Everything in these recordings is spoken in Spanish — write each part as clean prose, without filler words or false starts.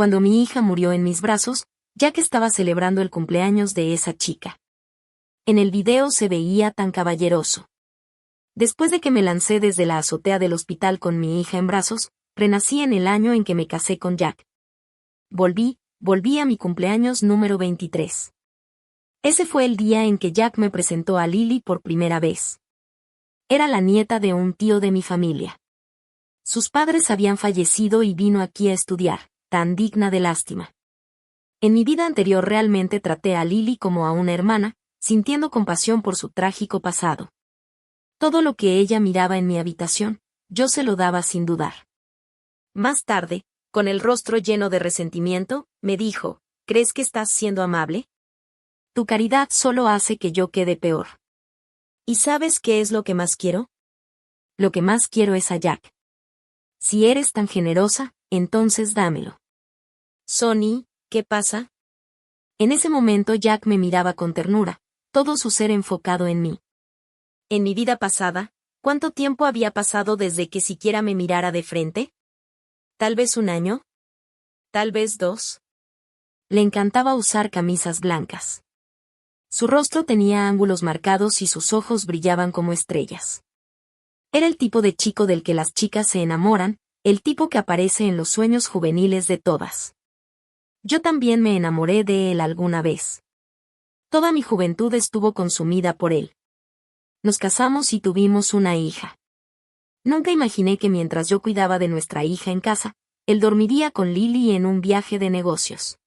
Cuando mi hija murió en mis brazos, Jack estaba celebrando el cumpleaños de esa chica. En el video se veía tan caballeroso. Después de que me lancé desde la azotea del hospital con mi hija en brazos, renací en el año en que me casé con Jack. Volví a mi cumpleaños número 23. Ese fue el día en que Jack me presentó a Lily por primera vez. Era la nieta de un tío de mi familia. Sus padres habían fallecido y vino aquí a estudiar, tan digna de lástima. En mi vida anterior realmente traté a Lily como a una hermana, sintiendo compasión por su trágico pasado. Todo lo que ella miraba en mi habitación, yo se lo daba sin dudar. Más tarde, con el rostro lleno de resentimiento, me dijo, ¿crees que estás siendo amable? Tu caridad solo hace que yo quede peor. ¿Y sabes qué es lo que más quiero? Lo que más quiero es a Jack. Si eres tan generosa, entonces dámelo. Sonny, ¿qué pasa? En ese momento Jack me miraba con ternura, todo su ser enfocado en mí. En mi vida pasada, ¿cuánto tiempo había pasado desde que siquiera me mirara de frente? ¿Tal vez 1 año? ¿Tal vez 2? Le encantaba usar camisas blancas. Su rostro tenía ángulos marcados y sus ojos brillaban como estrellas. Era el tipo de chico del que las chicas se enamoran, el tipo que aparece en los sueños juveniles de todas. Yo también me enamoré de él alguna vez. Toda mi juventud estuvo consumida por él. Nos casamos y tuvimos una hija. Nunca imaginé que mientras yo cuidaba de nuestra hija en casa, él dormiría con Lily en un viaje de negocios.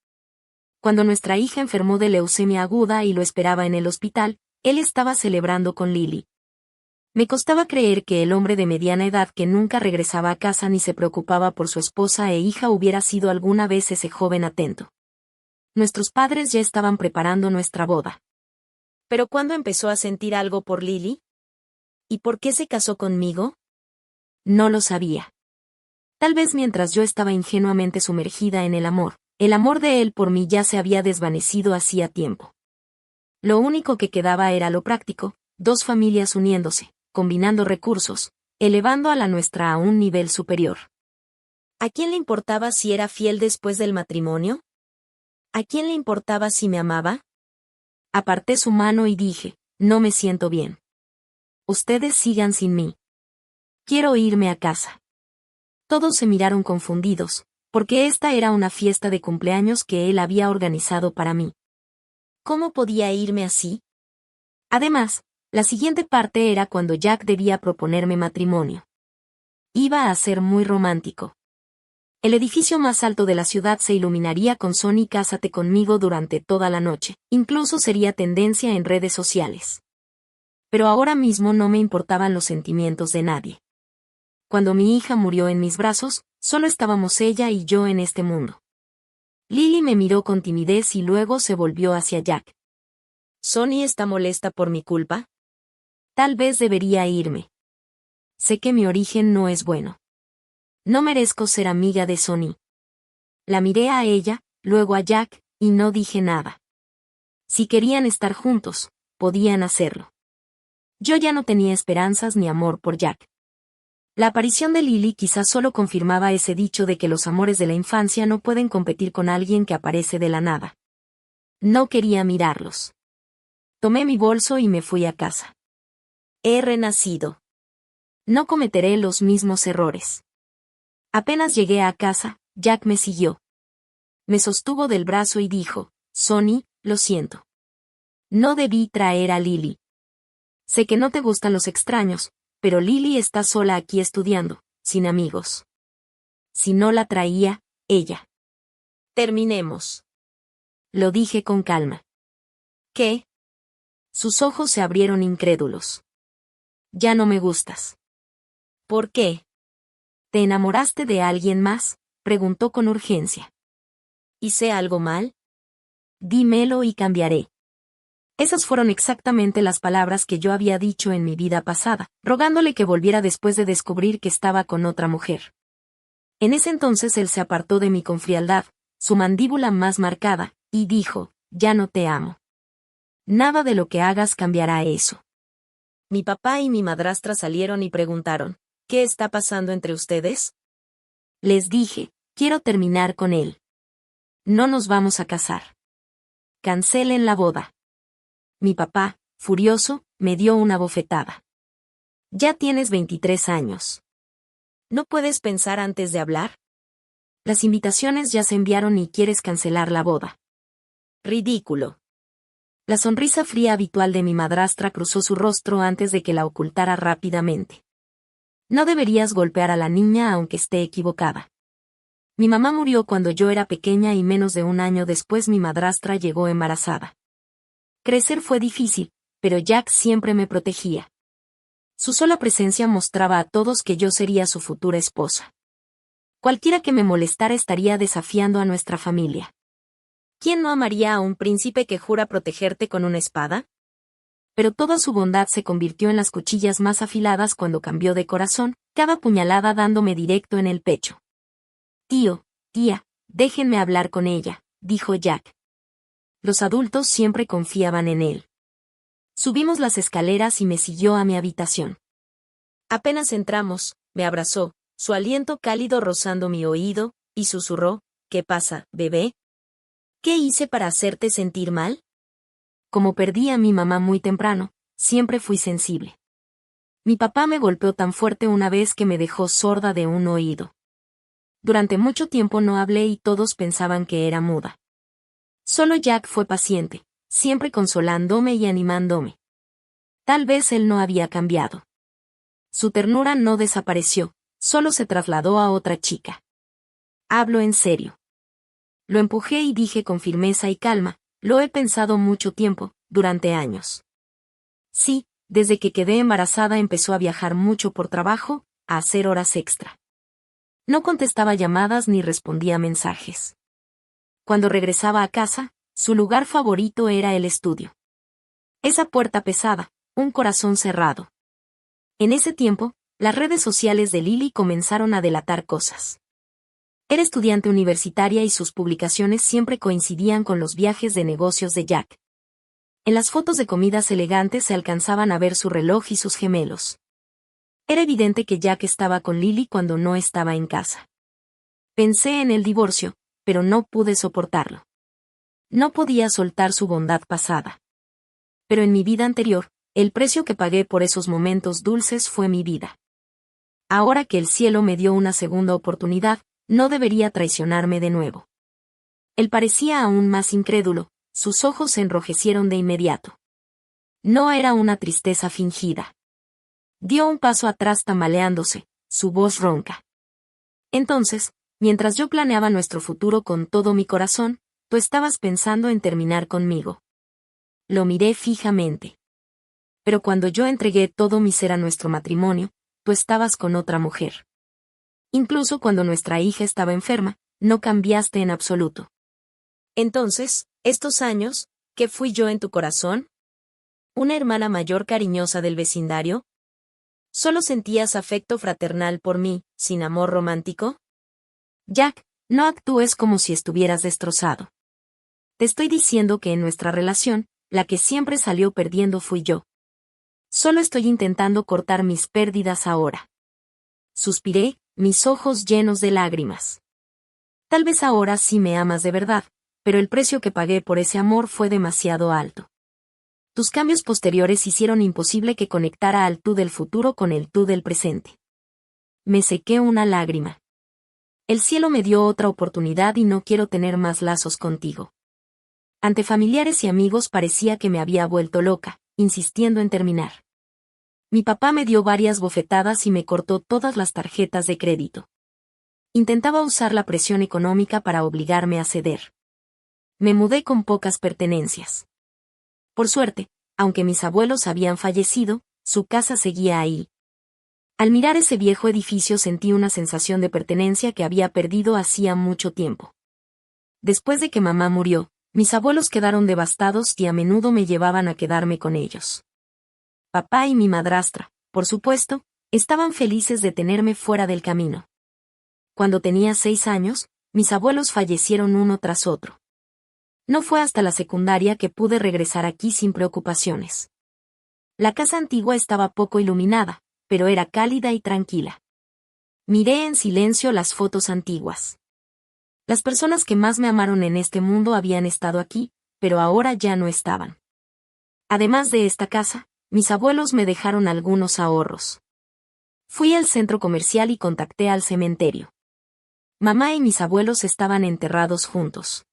Cuando nuestra hija enfermó de leucemia aguda y lo esperaba en el hospital, él estaba celebrando con Lily. Me costaba creer que el hombre de mediana edad que nunca regresaba a casa ni se preocupaba por su esposa e hija hubiera sido alguna vez ese joven atento. Nuestros padres ya estaban preparando nuestra boda. ¿Pero cuándo empezó a sentir algo por Lily? ¿Y por qué se casó conmigo? No lo sabía. Tal vez mientras yo estaba ingenuamente sumergida en el amor de él por mí ya se había desvanecido hacía tiempo. Lo único que quedaba era lo práctico, 2 familias uniéndose, combinando recursos, elevando a la nuestra a un nivel superior. ¿A quién le importaba si era fiel después del matrimonio? ¿A quién le importaba si me amaba? Aparté su mano y dije, no me siento bien. Ustedes sigan sin mí. Quiero irme a casa. Todos se miraron confundidos, porque esta era una fiesta de cumpleaños que él había organizado para mí. ¿Cómo podía irme así? Además, la siguiente parte era cuando Jack debía proponerme matrimonio. Iba a ser muy romántico. El edificio más alto de la ciudad se iluminaría con Sonny Cásate conmigo durante toda la noche, incluso sería tendencia en redes sociales. Pero ahora mismo no me importaban los sentimientos de nadie. Cuando mi hija murió en mis brazos, solo estábamos ella y yo en este mundo. Lily me miró con timidez y luego se volvió hacia Jack. ¿Sonny está molesta por mi culpa? Tal vez debería irme. Sé que mi origen no es bueno. No merezco ser amiga de Sonny. La miré a ella, luego a Jack, y no dije nada. Si querían estar juntos, podían hacerlo. Yo ya no tenía esperanzas ni amor por Jack. La aparición de Lily quizás solo confirmaba ese dicho de que los amores de la infancia no pueden competir con alguien que aparece de la nada. No quería mirarlos. Tomé mi bolso y me fui a casa. He renacido. No cometeré los mismos errores. Apenas llegué a casa, Jack me siguió. Me sostuvo del brazo y dijo, Sonny, lo siento. No debí traer a Lily. Sé que no te gustan los extraños, pero Lily está sola aquí estudiando, sin amigos. Si no la traía, ella. Terminemos. Lo dije con calma. ¿Qué? Sus ojos se abrieron incrédulos. Ya no me gustas. ¿Por qué? ¿Te enamoraste de alguien más? Preguntó con urgencia. ¿Hice algo mal? Dímelo y cambiaré. Esas fueron exactamente las palabras que yo había dicho en mi vida pasada, rogándole que volviera después de descubrir que estaba con otra mujer. En ese entonces él se apartó de mí con frialdad, su mandíbula más marcada, y dijo, ya no te amo. Nada de lo que hagas cambiará eso. Mi papá y mi madrastra salieron y preguntaron, ¿qué está pasando entre ustedes? Les dije, quiero terminar con él. No nos vamos a casar. Cancelen la boda. Mi papá, furioso, me dio una bofetada. Ya tienes 23 años. ¿No puedes pensar antes de hablar? Las invitaciones ya se enviaron y quieres cancelar la boda. Ridículo. La sonrisa fría habitual de mi madrastra cruzó su rostro antes de que la ocultara rápidamente. No deberías golpear a la niña aunque esté equivocada. Mi mamá murió cuando yo era pequeña y menos de un año después mi madrastra llegó embarazada. Crecer fue difícil, pero Jack siempre me protegía. Su sola presencia mostraba a todos que yo sería su futura esposa. Cualquiera que me molestara estaría desafiando a nuestra familia. ¿Quién no amaría a un príncipe que jura protegerte con una espada? Pero toda su bondad se convirtió en las cuchillas más afiladas cuando cambió de corazón, cada puñalada dándome directo en el pecho. Tío, tía, déjenme hablar con ella, dijo Jack. Los adultos siempre confiaban en él. Subimos las escaleras y me siguió a mi habitación. Apenas entramos, me abrazó, su aliento cálido rozando mi oído, y susurró, ¿qué pasa, bebé? ¿Qué hice para hacerte sentir mal? Como perdí a mi mamá muy temprano, siempre fui sensible. Mi papá me golpeó tan fuerte una vez que me dejó sorda de un oído. Durante mucho tiempo no hablé y todos pensaban que era muda. Solo Jack fue paciente, siempre consolándome y animándome. Tal vez él no había cambiado. Su ternura no desapareció, solo se trasladó a otra chica. Hablo en serio. Lo empujé y dije con firmeza y calma, lo he pensado mucho tiempo, durante años. Sí, desde que quedé embarazada empezó a viajar mucho por trabajo, a hacer horas extra. No contestaba llamadas ni respondía mensajes. Cuando regresaba a casa, su lugar favorito era el estudio. Esa puerta pesada, un corazón cerrado. En ese tiempo, las redes sociales de Lily comenzaron a delatar cosas. Era estudiante universitaria y sus publicaciones siempre coincidían con los viajes de negocios de Jack. En las fotos de comidas elegantes se alcanzaban a ver su reloj y sus gemelos. Era evidente que Jack estaba con Lily cuando no estaba en casa. Pensé en el divorcio, pero no pude soportarlo. No podía soltar su bondad pasada. Pero en mi vida anterior, el precio que pagué por esos momentos dulces fue mi vida. Ahora que el cielo me dio una segunda oportunidad, no debería traicionarme de nuevo. Él parecía aún más incrédulo, sus ojos se enrojecieron de inmediato. No era una tristeza fingida. Dio un paso atrás tambaleándose, su voz ronca. Entonces, mientras yo planeaba nuestro futuro con todo mi corazón, tú estabas pensando en terminar conmigo. Lo miré fijamente. Pero cuando yo entregué todo mi ser a nuestro matrimonio, tú estabas con otra mujer. Incluso cuando nuestra hija estaba enferma, no cambiaste en absoluto. Entonces, estos años, ¿qué fui yo en tu corazón? ¿Una hermana mayor cariñosa del vecindario? ¿Solo sentías afecto fraternal por mí, sin amor romántico? Jack, no actúes como si estuvieras destrozado. Te estoy diciendo que en nuestra relación, la que siempre salió perdiendo fui yo. Solo estoy intentando cortar mis pérdidas ahora. Suspiré, mis ojos llenos de lágrimas. Tal vez ahora sí me amas de verdad, pero el precio que pagué por ese amor fue demasiado alto. Tus cambios posteriores hicieron imposible que conectara al tú del futuro con el tú del presente. Me sequé una lágrima. El cielo me dio otra oportunidad y no quiero tener más lazos contigo. Ante familiares y amigos parecía que me había vuelto loca, insistiendo en terminar. Mi papá me dio varias bofetadas y me cortó todas las tarjetas de crédito. Intentaba usar la presión económica para obligarme a ceder. Me mudé con pocas pertenencias. Por suerte, aunque mis abuelos habían fallecido, su casa seguía ahí. Al mirar ese viejo edificio sentí una sensación de pertenencia que había perdido hacía mucho tiempo. Después de que mamá murió, mis abuelos quedaron devastados y a menudo me llevaban a quedarme con ellos. Papá y mi madrastra, por supuesto, estaban felices de tenerme fuera del camino. Cuando tenía 6 años, mis abuelos fallecieron uno tras otro. No fue hasta la secundaria que pude regresar aquí sin preocupaciones. La casa antigua estaba poco iluminada, pero era cálida y tranquila. Miré en silencio las fotos antiguas. Las personas que más me amaron en este mundo habían estado aquí, pero ahora ya no estaban. Además de esta casa, mis abuelos me dejaron algunos ahorros. Fui al centro comercial y contacté al cementerio. Mamá y mis abuelos estaban enterrados juntos.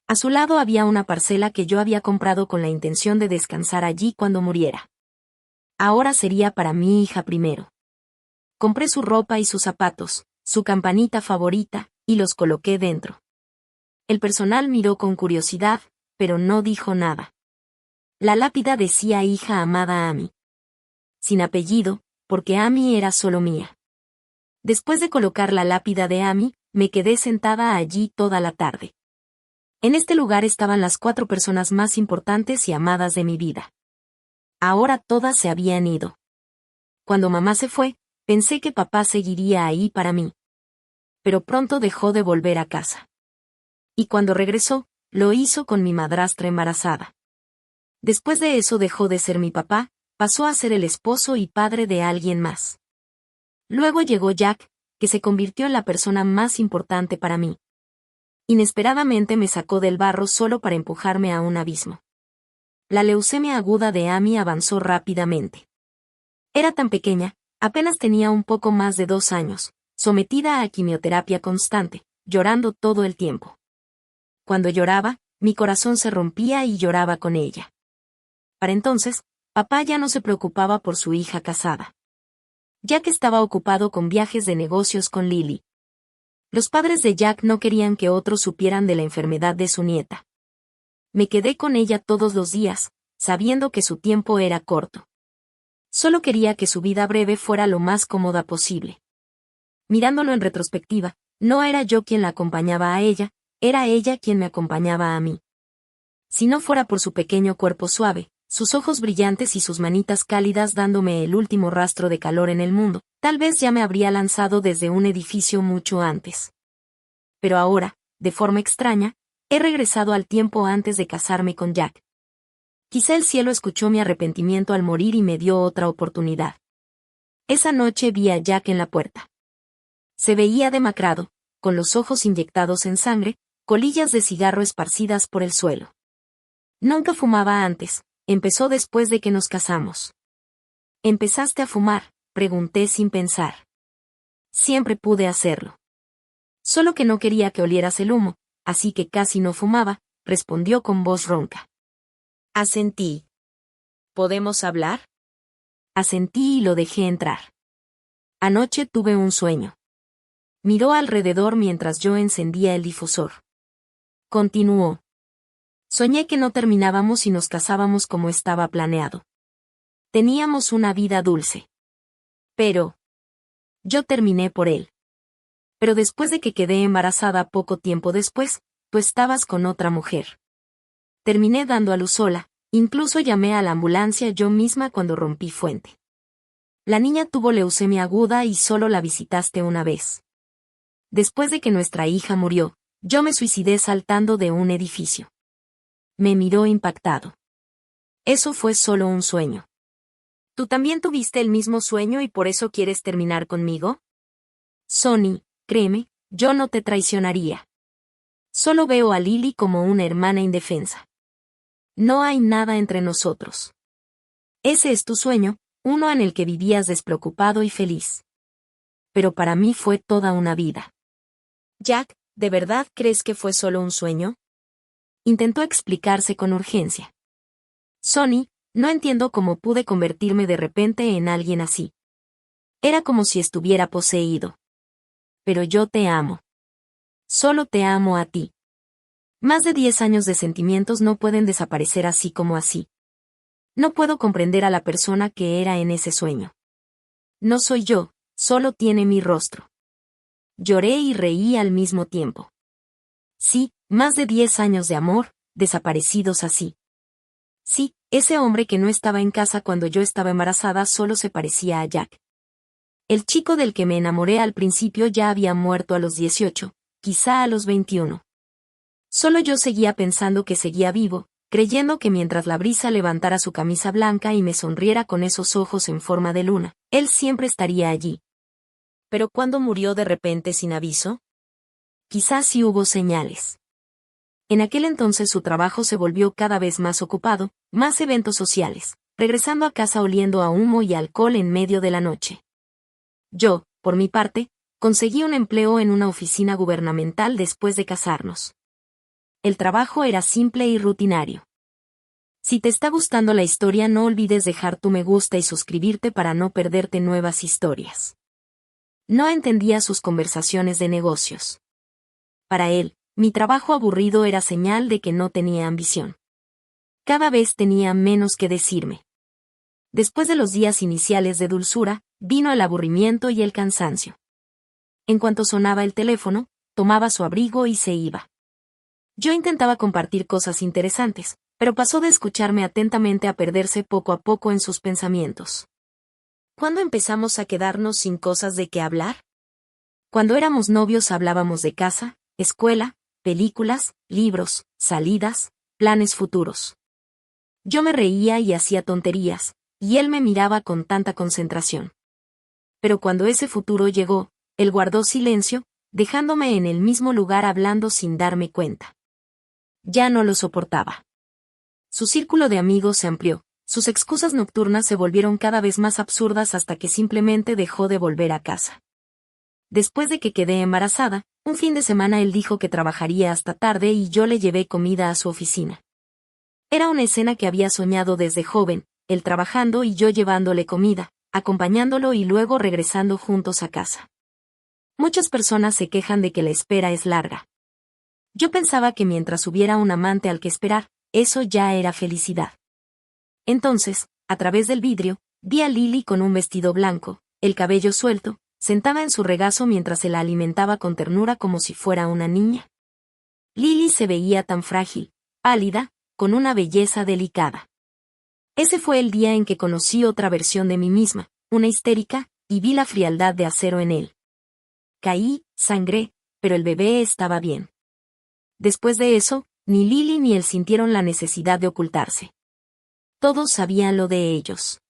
A su lado había una parcela que yo había comprado con la intención de descansar allí cuando muriera. Ahora sería para mi hija primero. Compré su ropa y sus zapatos, su campanita favorita, y los coloqué dentro. El personal miró con curiosidad, pero no dijo nada. La lápida decía hija amada Amy. Sin apellido, porque Amy era solo mía. Después de colocar la lápida de Amy, me quedé sentada allí toda la tarde. En este lugar estaban las 4 personas más importantes y amadas de mi vida. Ahora todas se habían ido. Cuando mamá se fue, pensé que papá seguiría ahí para mí. Pero pronto dejó de volver a casa. Y cuando regresó, lo hizo con mi madrastra embarazada. Después de eso dejó de ser mi papá, pasó a ser el esposo y padre de alguien más. Luego llegó Jack, que se convirtió en la persona más importante para mí. Inesperadamente me sacó del barro solo para empujarme a un abismo. La leucemia aguda de Amy avanzó rápidamente. Era tan pequeña, apenas tenía un poco más de 2 años, sometida a quimioterapia constante, llorando todo el tiempo. Cuando lloraba, mi corazón se rompía y lloraba con ella. Para entonces, papá ya no se preocupaba por su hija casada. Jack estaba ocupado con viajes de negocios con Lily. Los padres de Jack no querían que otros supieran de la enfermedad de su nieta. Me quedé con ella todos los días, sabiendo que su tiempo era corto. Solo quería que su vida breve fuera lo más cómoda posible. Mirándolo en retrospectiva, no era yo quien la acompañaba a ella, era ella quien me acompañaba a mí. Si no fuera por su pequeño cuerpo suave, sus ojos brillantes y sus manitas cálidas dándome el último rastro de calor en el mundo, tal vez ya me habría lanzado desde un edificio mucho antes. Pero ahora, de forma extraña, he regresado al tiempo antes de casarme con Jack. Quizá el cielo escuchó mi arrepentimiento al morir y me dio otra oportunidad. Esa noche vi a Jack en la puerta. Se veía demacrado, con los ojos inyectados en sangre, colillas de cigarro esparcidas por el suelo. Nunca fumaba antes, empezó después de que nos casamos. ¿Empezaste a fumar?, pregunté sin pensar. Siempre pude hacerlo. Solo que no quería que olieras el humo, así que casi no fumaba, respondió con voz ronca. Asentí. ¿Podemos hablar? Asentí y lo dejé entrar. Anoche tuve un sueño. Miró alrededor mientras yo encendía el difusor. Continuó. Soñé que no terminábamos y nos casábamos como estaba planeado. Teníamos una vida dulce. Pero yo terminé por él. Pero después de que quedé embarazada poco tiempo después, tú estabas con otra mujer. Terminé dando a luz sola, incluso llamé a la ambulancia yo misma cuando rompí fuente. La niña tuvo leucemia aguda y solo la visitaste una vez. Después de que nuestra hija murió, yo me suicidé saltando de un edificio. Me miró impactado. Eso fue solo un sueño. ¿Tú también tuviste el mismo sueño y por eso quieres terminar conmigo? Sonny, créeme, yo no te traicionaría. Solo veo a Lily como una hermana indefensa. No hay nada entre nosotros. Ese es tu sueño, uno en el que vivías despreocupado y feliz. Pero para mí fue toda una vida. Jack, ¿de verdad crees que fue solo un sueño? Intentó explicarse con urgencia. Sonny, no entiendo cómo pude convertirme de repente en alguien así. Era como si estuviera poseído. Pero yo te amo. Solo te amo a ti. Más de 10 años de sentimientos no pueden desaparecer así como así. No puedo comprender a la persona que era en ese sueño. No soy yo, solo tiene mi rostro. Lloré y reí al mismo tiempo. Sí, más de 10 años de amor, desaparecidos así. Sí, ese hombre que no estaba en casa cuando yo estaba embarazada solo se parecía a Jack. El chico del que me enamoré al principio ya había muerto a los 18, quizá a los 21. Solo yo seguía pensando que seguía vivo, creyendo que mientras la brisa levantara su camisa blanca y me sonriera con esos ojos en forma de luna, él siempre estaría allí. ¿Pero cuándo murió de repente sin aviso? quizás sí hubo señales. En aquel entonces su trabajo se volvió cada vez más ocupado, más eventos sociales, regresando a casa oliendo a humo y alcohol en medio de la noche. Yo, por mi parte, conseguí un empleo en una oficina gubernamental después de casarnos. El trabajo era simple y rutinario. Si te está gustando la historia, no olvides dejar tu me gusta y suscribirte para no perderte nuevas historias. No entendía sus conversaciones de negocios. Para él, mi trabajo aburrido era señal de que no tenía ambición. Cada vez tenía menos que decirme. Después de los días iniciales de dulzura, vino el aburrimiento y el cansancio. En cuanto sonaba el teléfono, tomaba su abrigo y se iba. Yo intentaba compartir cosas interesantes, pero pasó de escucharme atentamente a perderse poco a poco en sus pensamientos. ¿Cuándo empezamos a quedarnos sin cosas de qué hablar? Cuando éramos novios hablábamos de casa, escuela, películas, libros, salidas, planes futuros. Yo me reía y hacía tonterías, y él me miraba con tanta concentración. Pero cuando ese futuro llegó, él guardó silencio, dejándome en el mismo lugar hablando sin darme cuenta. Ya no lo soportaba. Su círculo de amigos se amplió, sus excusas nocturnas se volvieron cada vez más absurdas hasta que simplemente dejó de volver a casa. Después de que quedé embarazada, un fin de semana él dijo que trabajaría hasta tarde y yo le llevé comida a su oficina. Era una escena que había soñado desde joven, él trabajando y yo llevándole comida, acompañándolo y luego regresando juntos a casa. Muchas personas se quejan de que la espera es larga. Yo pensaba que mientras hubiera un amante al que esperar, eso ya era felicidad. Entonces, a través del vidrio, vi a Lily con un vestido blanco, el cabello suelto, sentada en su regazo mientras se la alimentaba con ternura como si fuera una niña. Lily se veía tan frágil, pálida, con una belleza delicada. Ese fue el día en que conocí otra versión de mí misma, una histérica, y vi la frialdad de acero en él. Caí, sangré, pero el bebé estaba bien. Después de eso, ni Lily ni él sintieron la necesidad de ocultarse. Todos sabían lo de ellos.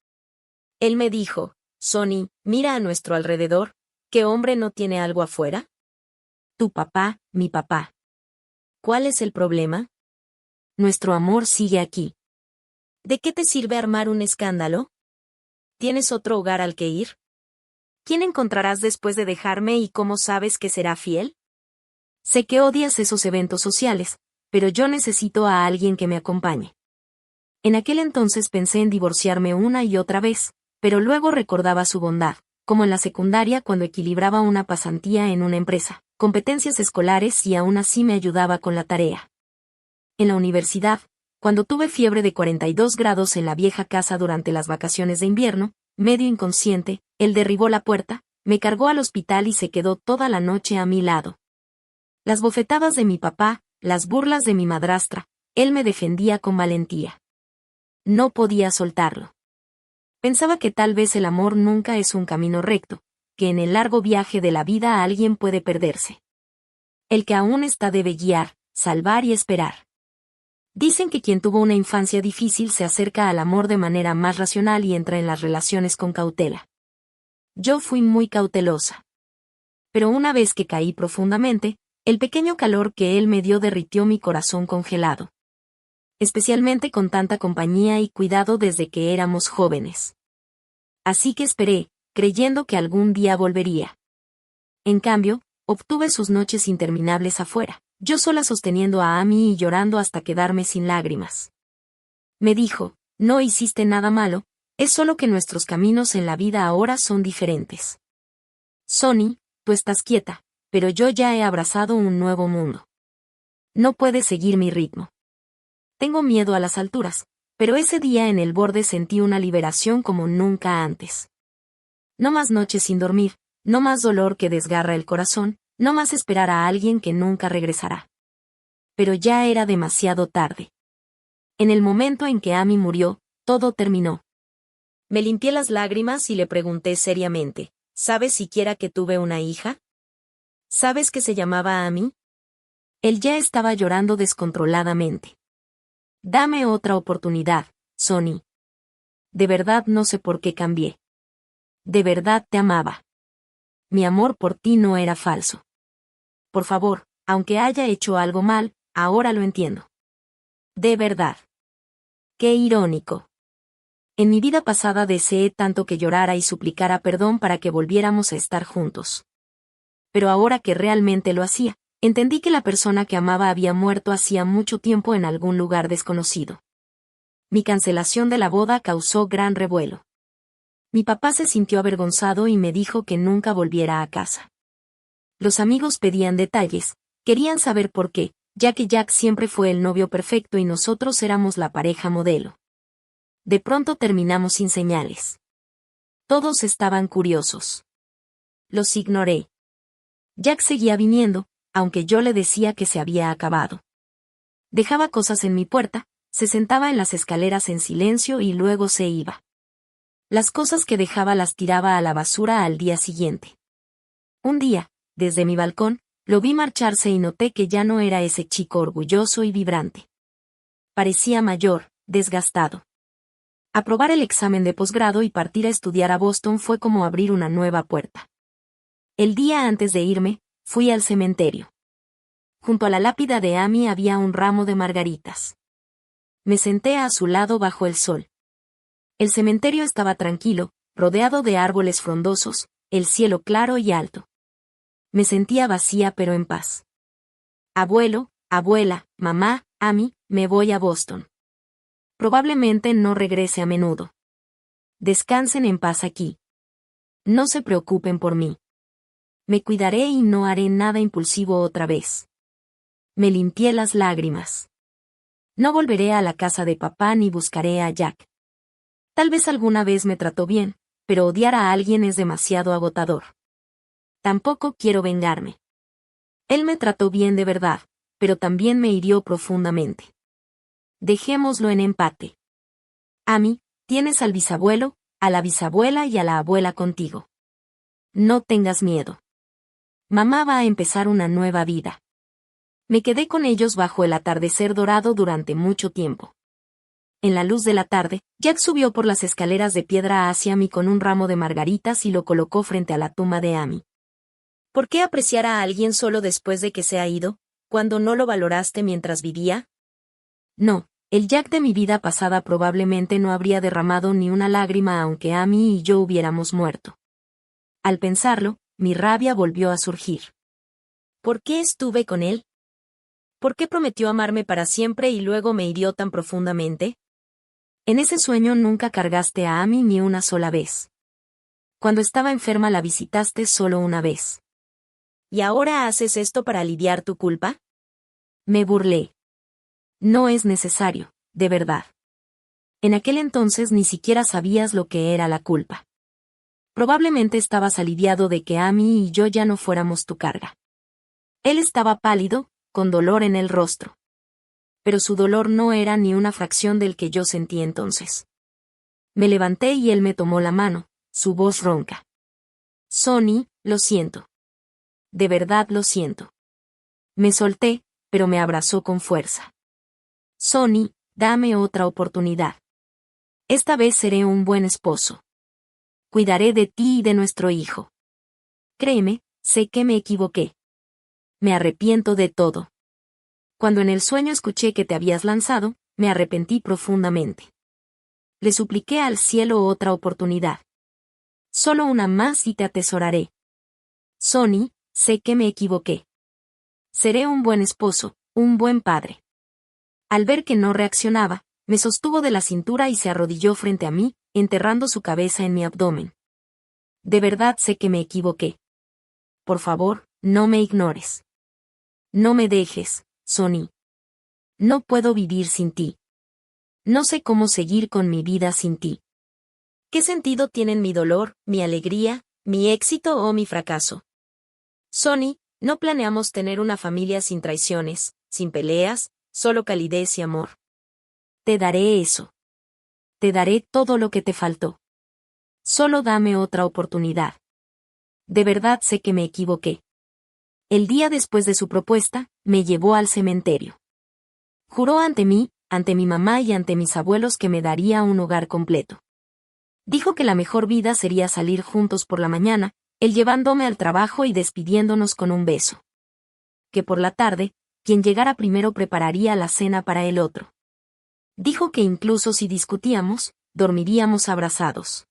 Él me dijo, Sonny, mira a nuestro alrededor, ¿qué hombre no tiene algo afuera? Tu papá, mi papá. ¿Cuál es el problema? Nuestro amor sigue aquí. ¿De qué te sirve armar un escándalo? ¿Tienes otro hogar al que ir? ¿Quién encontrarás después de dejarme y cómo sabes que será fiel? Sé que odias esos eventos sociales, pero yo necesito a alguien que me acompañe. En aquel entonces pensé en divorciarme una y otra vez, pero luego recordaba su bondad, como en la secundaria cuando equilibraba una pasantía en una empresa, competencias escolares y aún así me ayudaba con la tarea. En la universidad, cuando tuve fiebre de 42 grados en la vieja casa durante las vacaciones de invierno, medio inconsciente, él derribó la puerta, me cargó al hospital y se quedó toda la noche a mi lado. Las bofetadas de mi papá, las burlas de mi madrastra, él me defendía con valentía. No podía soltarlo. Pensaba que tal vez el amor nunca es un camino recto, que en el largo viaje de la vida alguien puede perderse. El que aún está debe guiar, salvar y esperar. Dicen que quien tuvo una infancia difícil se acerca al amor de manera más racional y entra en las relaciones con cautela. Yo fui muy cautelosa. Pero una vez que caí profundamente, el pequeño calor que él me dio derritió mi corazón congelado. Especialmente con tanta compañía y cuidado desde que éramos jóvenes. Así que esperé, creyendo que algún día volvería. En cambio, obtuve sus noches interminables afuera, yo sola sosteniendo a Amy y llorando hasta quedarme sin lágrimas. Me dijo, no hiciste nada malo, es solo que nuestros caminos en la vida ahora son diferentes. Sonny, tú estás quieta, pero yo ya he abrazado un nuevo mundo. No puedes seguir mi ritmo. Tengo miedo a las alturas, pero ese día en el borde sentí una liberación como nunca antes. No más noches sin dormir, no más dolor que desgarra el corazón, no más esperar a alguien que nunca regresará. Pero ya era demasiado tarde. En el momento en que Amy murió, todo terminó. Me limpié las lágrimas y le pregunté seriamente, ¿sabes siquiera que tuve una hija? ¿Sabes que se llamaba Amy? Él ya estaba llorando descontroladamente. Dame otra oportunidad, Sonny. De verdad no sé por qué cambié. De verdad te amaba. Mi amor por ti no era falso. Por favor, Aunque haya hecho algo mal, ahora lo entiendo. De verdad. Qué irónico. En mi vida pasada deseé tanto que llorara y suplicara perdón para que volviéramos a estar juntos. Pero ahora que realmente lo hacía, entendí que la persona que amaba había muerto hacía mucho tiempo en algún lugar desconocido. Mi cancelación de la boda causó gran revuelo. Mi papá se sintió avergonzado y me dijo que nunca volviera a casa. Los amigos pedían detalles, querían saber por qué, ya que Jack siempre fue el novio perfecto y nosotros éramos la pareja modelo. De pronto terminamos sin señales. Todos estaban curiosos. Los ignoré. Jack seguía viniendo, aunque yo le decía que se había acabado. Dejaba cosas en mi puerta, se sentaba en las escaleras en silencio y luego se iba. Las cosas que dejaba las tiraba a la basura al día siguiente. Un día, desde mi balcón, lo vi marcharse y noté que ya no era ese chico orgulloso y vibrante. Parecía mayor, desgastado. Aprobar el examen de posgrado y partir a estudiar a Boston fue como abrir una nueva puerta. El día antes de irme, fui al cementerio. Junto a la lápida de Amy había un ramo de margaritas. Me senté a su lado bajo el sol. El cementerio estaba tranquilo, rodeado de árboles frondosos, el cielo claro y alto. Me sentía vacía pero en paz. Abuelo, abuela, mamá, Amy, me voy a Boston. Probablemente no regrese a menudo. Descansen en paz aquí. No se preocupen por mí. Me cuidaré y no haré nada impulsivo otra vez. Me limpié las lágrimas. No volveré a la casa de papá ni buscaré a Jack. Tal vez alguna vez me trató bien, pero odiar a alguien es demasiado agotador. Tampoco quiero vengarme. Él me trató bien de verdad, pero también me hirió profundamente. Dejémoslo en empate. Amy, tienes al bisabuelo, a la bisabuela y a la abuela contigo. No tengas miedo. Mamá va a empezar una nueva vida. Me quedé con ellos bajo el atardecer dorado durante mucho tiempo. En la luz de la tarde, Jack subió por las escaleras de piedra hacia mí con un ramo de margaritas y lo colocó frente a la tumba de Amy. ¿Por qué apreciar a alguien solo después de que se ha ido, cuando no lo valoraste mientras vivía? No, el Jack de mi vida pasada probablemente no habría derramado ni una lágrima aunque Amy y yo hubiéramos muerto. Al pensarlo, mi rabia volvió a surgir. ¿Por qué estuve con él? ¿Por qué prometió amarme para siempre y luego me hirió tan profundamente? En ese sueño nunca cargaste a Amy ni una sola vez. Cuando estaba enferma la visitaste solo una vez. ¿Y ahora haces esto para aliviar tu culpa? Me burlé. No es necesario, de verdad. En aquel entonces ni siquiera sabías lo que era la culpa. Probablemente estabas aliviado de que Amy y yo ya no fuéramos tu carga. Él estaba pálido, con dolor en el rostro. Pero su dolor no era ni una fracción del que yo sentí entonces. Me levanté y él me tomó la mano, su voz ronca. Sonny, lo siento. De verdad lo siento. Me solté, pero me abrazó con fuerza. Sonny, dame otra oportunidad. Esta vez seré un buen esposo. Cuidaré de ti y de nuestro hijo. Créeme, sé que me equivoqué. Me arrepiento de todo. Cuando en el sueño escuché que te habías lanzado, me arrepentí profundamente. Le supliqué al cielo otra oportunidad. Solo una más y te atesoraré. Sonny, sé que me equivoqué. Seré un buen esposo, un buen padre. Al ver que no reaccionaba, me sostuvo de la cintura y se arrodilló frente a mí, enterrando su cabeza en mi abdomen. De verdad sé que me equivoqué. Por favor, no me ignores. No me dejes, Sonny. No puedo vivir sin ti. No sé cómo seguir con mi vida sin ti. ¿Qué sentido tienen mi dolor, mi alegría, mi éxito o mi fracaso? Sonny, no planeamos tener una familia sin traiciones, sin peleas, solo calidez y amor. Te daré eso. Te daré todo lo que te faltó. Solo dame otra oportunidad. De verdad sé que me equivoqué. El día después de su propuesta, me llevó al cementerio. Juró ante mí, ante mi mamá y ante mis abuelos que me daría un hogar completo. Dijo que la mejor vida sería salir juntos por la mañana, él llevándome al trabajo y despidiéndonos con un beso. que por la tarde, quien llegara primero prepararía la cena para el otro. Dijo que incluso si discutíamos, dormiríamos abrazados.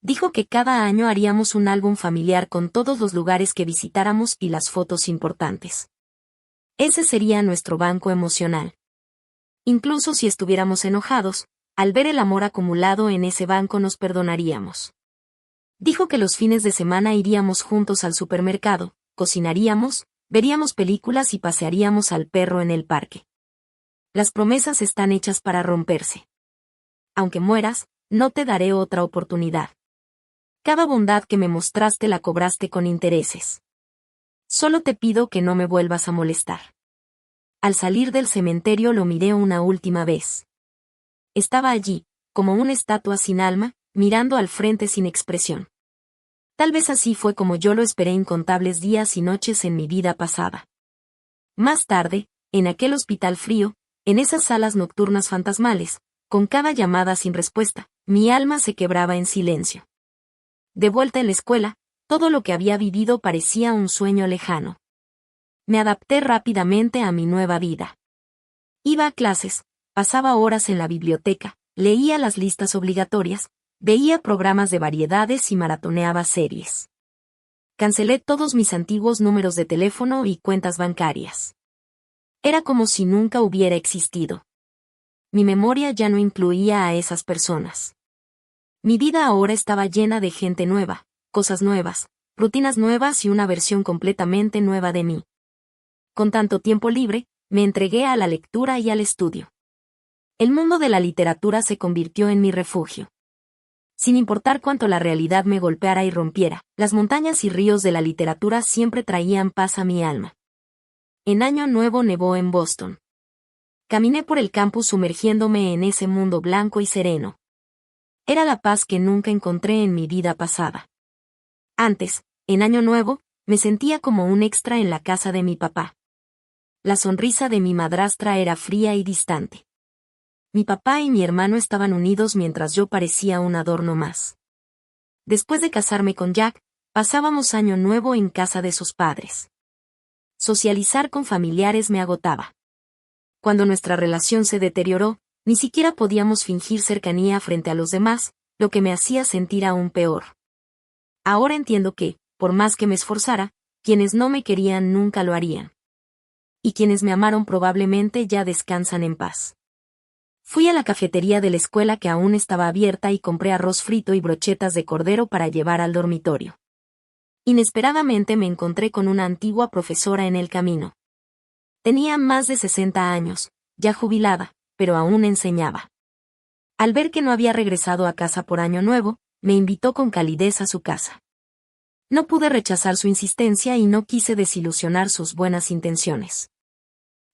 Dijo que cada año haríamos un álbum familiar con todos los lugares que visitáramos y las fotos importantes. Ese sería nuestro banco emocional. Incluso si estuviéramos enojados, al ver el amor acumulado en ese banco nos perdonaríamos. Dijo que los fines de semana iríamos juntos al supermercado, cocinaríamos, veríamos películas y pasearíamos al perro en el parque. Las promesas están hechas para romperse. Aunque mueras, no te daré otra oportunidad. Cada bondad que me mostraste la cobraste con intereses. Solo te pido que no me vuelvas a molestar. Al salir del cementerio lo miré una última vez. Estaba allí, como una estatua sin alma, mirando al frente sin expresión. Tal vez así fue como yo lo esperé incontables días y noches en mi vida pasada. Más tarde, en aquel hospital frío, en esas salas nocturnas fantasmales, con cada llamada sin respuesta, mi alma se quebraba en silencio. De vuelta en la escuela, todo lo que había vivido parecía un sueño lejano. Me adapté rápidamente a mi nueva vida. Iba a clases, pasaba horas en la biblioteca, leía las listas obligatorias, veía programas de variedades y maratoneaba series. Cancelé todos mis antiguos números de teléfono y cuentas bancarias. Era como si nunca hubiera existido. Mi memoria ya no incluía a esas personas. Mi vida ahora estaba llena de gente nueva, cosas nuevas, rutinas nuevas y una versión completamente nueva de mí. Con tanto tiempo libre, me entregué a la lectura y al estudio. El mundo de la literatura se convirtió en mi refugio. Sin importar cuánto la realidad me golpeara y rompiera, las montañas y ríos de la literatura siempre traían paz a mi alma. En Año Nuevo nevó en Boston. Caminé por el campus sumergiéndome en ese mundo blanco y sereno. Era la paz que nunca encontré en mi vida pasada. Antes, en Año Nuevo, me sentía como un extra en la casa de mi papá. La sonrisa de mi madrastra era fría y distante. Mi papá y mi hermano estaban unidos mientras yo parecía un adorno más. Después de casarme con Jack, pasábamos Año Nuevo en casa de sus padres. Socializar con familiares me agotaba. Cuando nuestra relación se deterioró, ni siquiera podíamos fingir cercanía frente a los demás, lo que me hacía sentir aún peor. Ahora entiendo que, por más que me esforzara, quienes no me querían nunca lo harían. Y quienes me amaron probablemente ya descansan en paz. Fui a la cafetería de la escuela que aún estaba abierta y compré arroz frito y brochetas de cordero para llevar al dormitorio. Inesperadamente me encontré con una antigua profesora en el camino. Tenía más de 60 años, ya jubilada, pero aún enseñaba. Al ver que no había regresado a casa por Año Nuevo, me invitó con calidez a su casa. No pude rechazar su insistencia y no quise desilusionar sus buenas intenciones.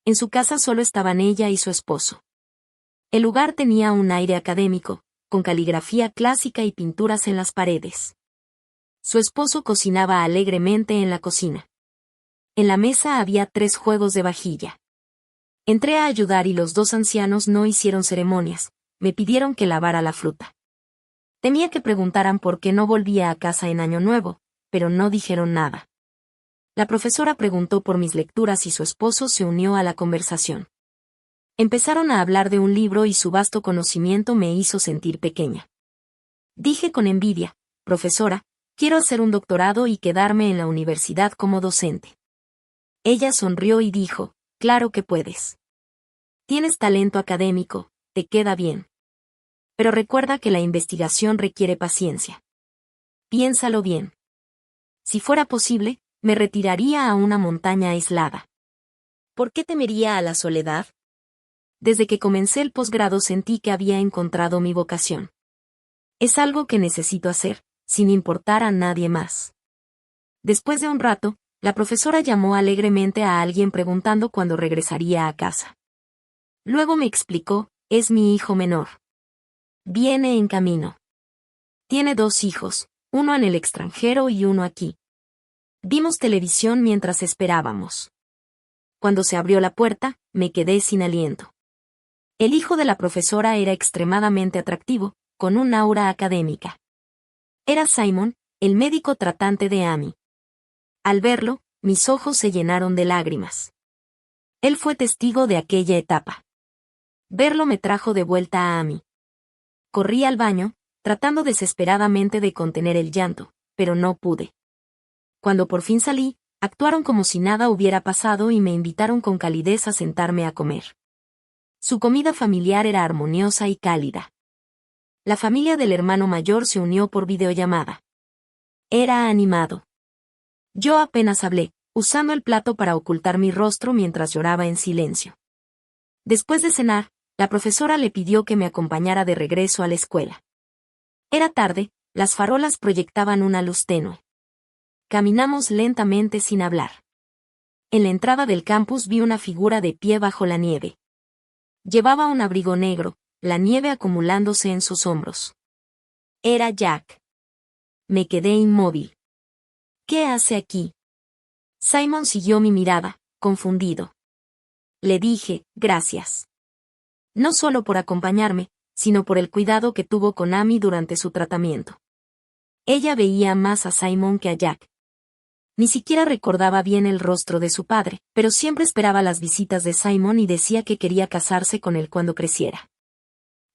En su casa solo estaban ella y su esposo. El lugar tenía un aire académico, con caligrafía clásica y pinturas en las paredes. Su esposo cocinaba alegremente en la cocina. En la mesa había 3 juegos de vajilla. Entré a ayudar y los 2 ancianos no hicieron ceremonias, me pidieron que lavara la fruta. Temía que preguntaran por qué no volvía a casa en Año Nuevo, pero no dijeron nada. La profesora preguntó por mis lecturas y su esposo se unió a la conversación. Empezaron a hablar de un libro y su vasto conocimiento me hizo sentir pequeña. Dije con envidia, profesora, quiero hacer un doctorado y quedarme en la universidad como docente. Ella sonrió y dijo, claro que puedes. Tienes talento académico, te queda bien. Pero recuerda que la investigación requiere paciencia. Piénsalo bien. Si fuera posible, me retiraría a una montaña aislada. ¿Por qué temería a la soledad? Desde que comencé el posgrado sentí que había encontrado mi vocación. Es algo que necesito hacer, sin importar a nadie más. Después de un rato, la profesora llamó alegremente a alguien preguntando cuándo regresaría a casa. Luego me explicó, es mi hijo menor. Viene en camino. Tiene 2 hijos, uno en el extranjero y uno aquí. Vimos televisión mientras esperábamos. Cuando se abrió la puerta, me quedé sin aliento. El hijo de la profesora era extremadamente atractivo, con un aura académica. Era Simon, el médico tratante de Amy. Al verlo, mis ojos se llenaron de lágrimas. Él fue testigo de aquella etapa. Verlo me trajo de vuelta a Amy. Corrí al baño, tratando desesperadamente de contener el llanto, pero no pude. Cuando por fin salí, actuaron como si nada hubiera pasado y me invitaron con calidez a sentarme a comer. Su comida familiar era armoniosa y cálida. La familia del hermano mayor se unió por videollamada. Era animado. Yo apenas hablé, usando el plato para ocultar mi rostro mientras lloraba en silencio. Después de cenar, la profesora le pidió que me acompañara de regreso a la escuela. Era tarde, las farolas proyectaban una luz tenue. Caminamos lentamente sin hablar. En la entrada del campus vi una figura de pie bajo la nieve. Llevaba un abrigo negro, la nieve acumulándose en sus hombros. Era Jack. Me quedé inmóvil. ¿Qué hace aquí? Simon siguió mi mirada, confundido. Le dije, gracias. No solo por acompañarme, sino por el cuidado que tuvo con Amy durante su tratamiento. Ella veía más a Simon que a Jack. Ni siquiera recordaba bien el rostro de su padre, pero siempre esperaba las visitas de Simon y decía que quería casarse con él cuando creciera.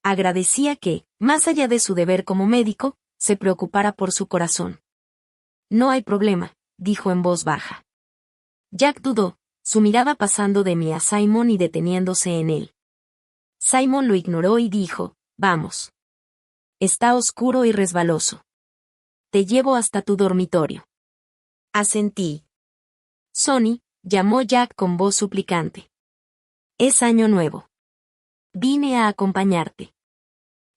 Agradecía que, más allá de su deber como médico, se preocupara por su corazón. No hay problema, dijo en voz baja. Jack dudó, su mirada pasando de mí a Simon y deteniéndose en él. Simon lo ignoró y dijo, vamos. Está oscuro y resbaloso. Te llevo hasta tu dormitorio. Asentí. Sonny, llamó Jack con voz suplicante. Es año nuevo. Vine a acompañarte.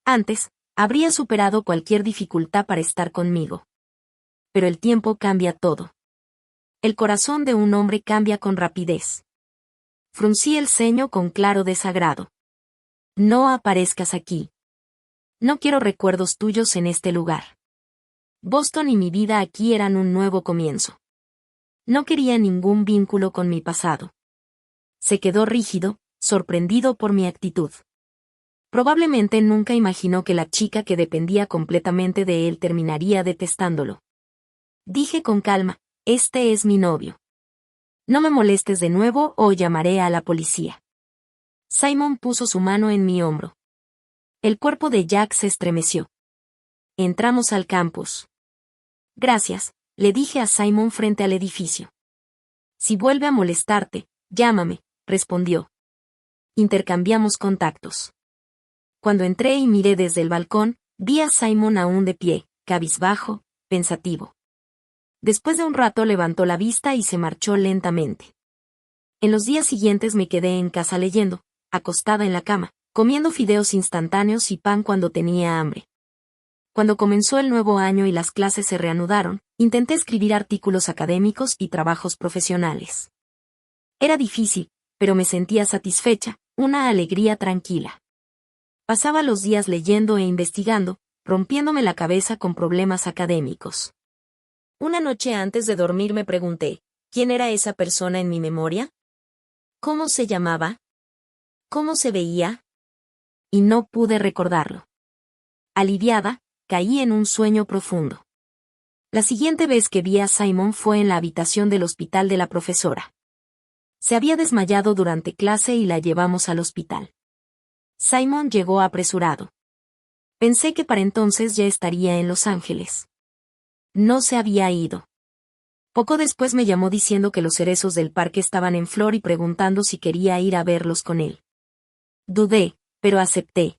Antes, habría superado cualquier dificultad para estar conmigo. Pero el tiempo cambia todo. El corazón de un hombre cambia con rapidez. Fruncí el ceño con claro desagrado. No aparezcas aquí. No quiero recuerdos tuyos en este lugar. Boston y mi vida aquí eran un nuevo comienzo. No quería ningún vínculo con mi pasado. Se quedó rígido, sorprendido por mi actitud. Probablemente nunca imaginó que la chica que dependía completamente de él terminaría detestándolo. Dije con calma, este es mi novio. No me molestes de nuevo o llamaré a la policía. Simon puso su mano en mi hombro. El cuerpo de Jack se estremeció. Entramos al campus. Gracias, le dije a Simon frente al edificio. Si vuelve a molestarte, llámame, respondió. Intercambiamos contactos. Cuando entré y miré desde el balcón, vi a Simon aún de pie, cabizbajo, pensativo. Después de un rato levantó la vista y se marchó lentamente. En los días siguientes me quedé en casa leyendo, acostada en la cama, comiendo fideos instantáneos y pan cuando tenía hambre. Cuando comenzó el nuevo año y las clases se reanudaron, intenté escribir artículos académicos y trabajos profesionales. Era difícil, pero me sentía satisfecha, una alegría tranquila. Pasaba los días leyendo e investigando, rompiéndome la cabeza con problemas académicos. Una noche antes de dormir me pregunté, ¿quién era esa persona en mi memoria? ¿Cómo se llamaba? ¿Cómo se veía? Y no pude recordarlo. Aliviada, caí en un sueño profundo. La siguiente vez que vi a Simon fue en la habitación del hospital de la profesora. Se había desmayado durante clase y la llevamos al hospital. Simon llegó apresurado. Pensé que para entonces ya estaría en Los Ángeles. No se había ido. Poco después me llamó diciendo que los cerezos del parque estaban en flor y preguntando si quería ir a verlos con él. Dudé, pero acepté.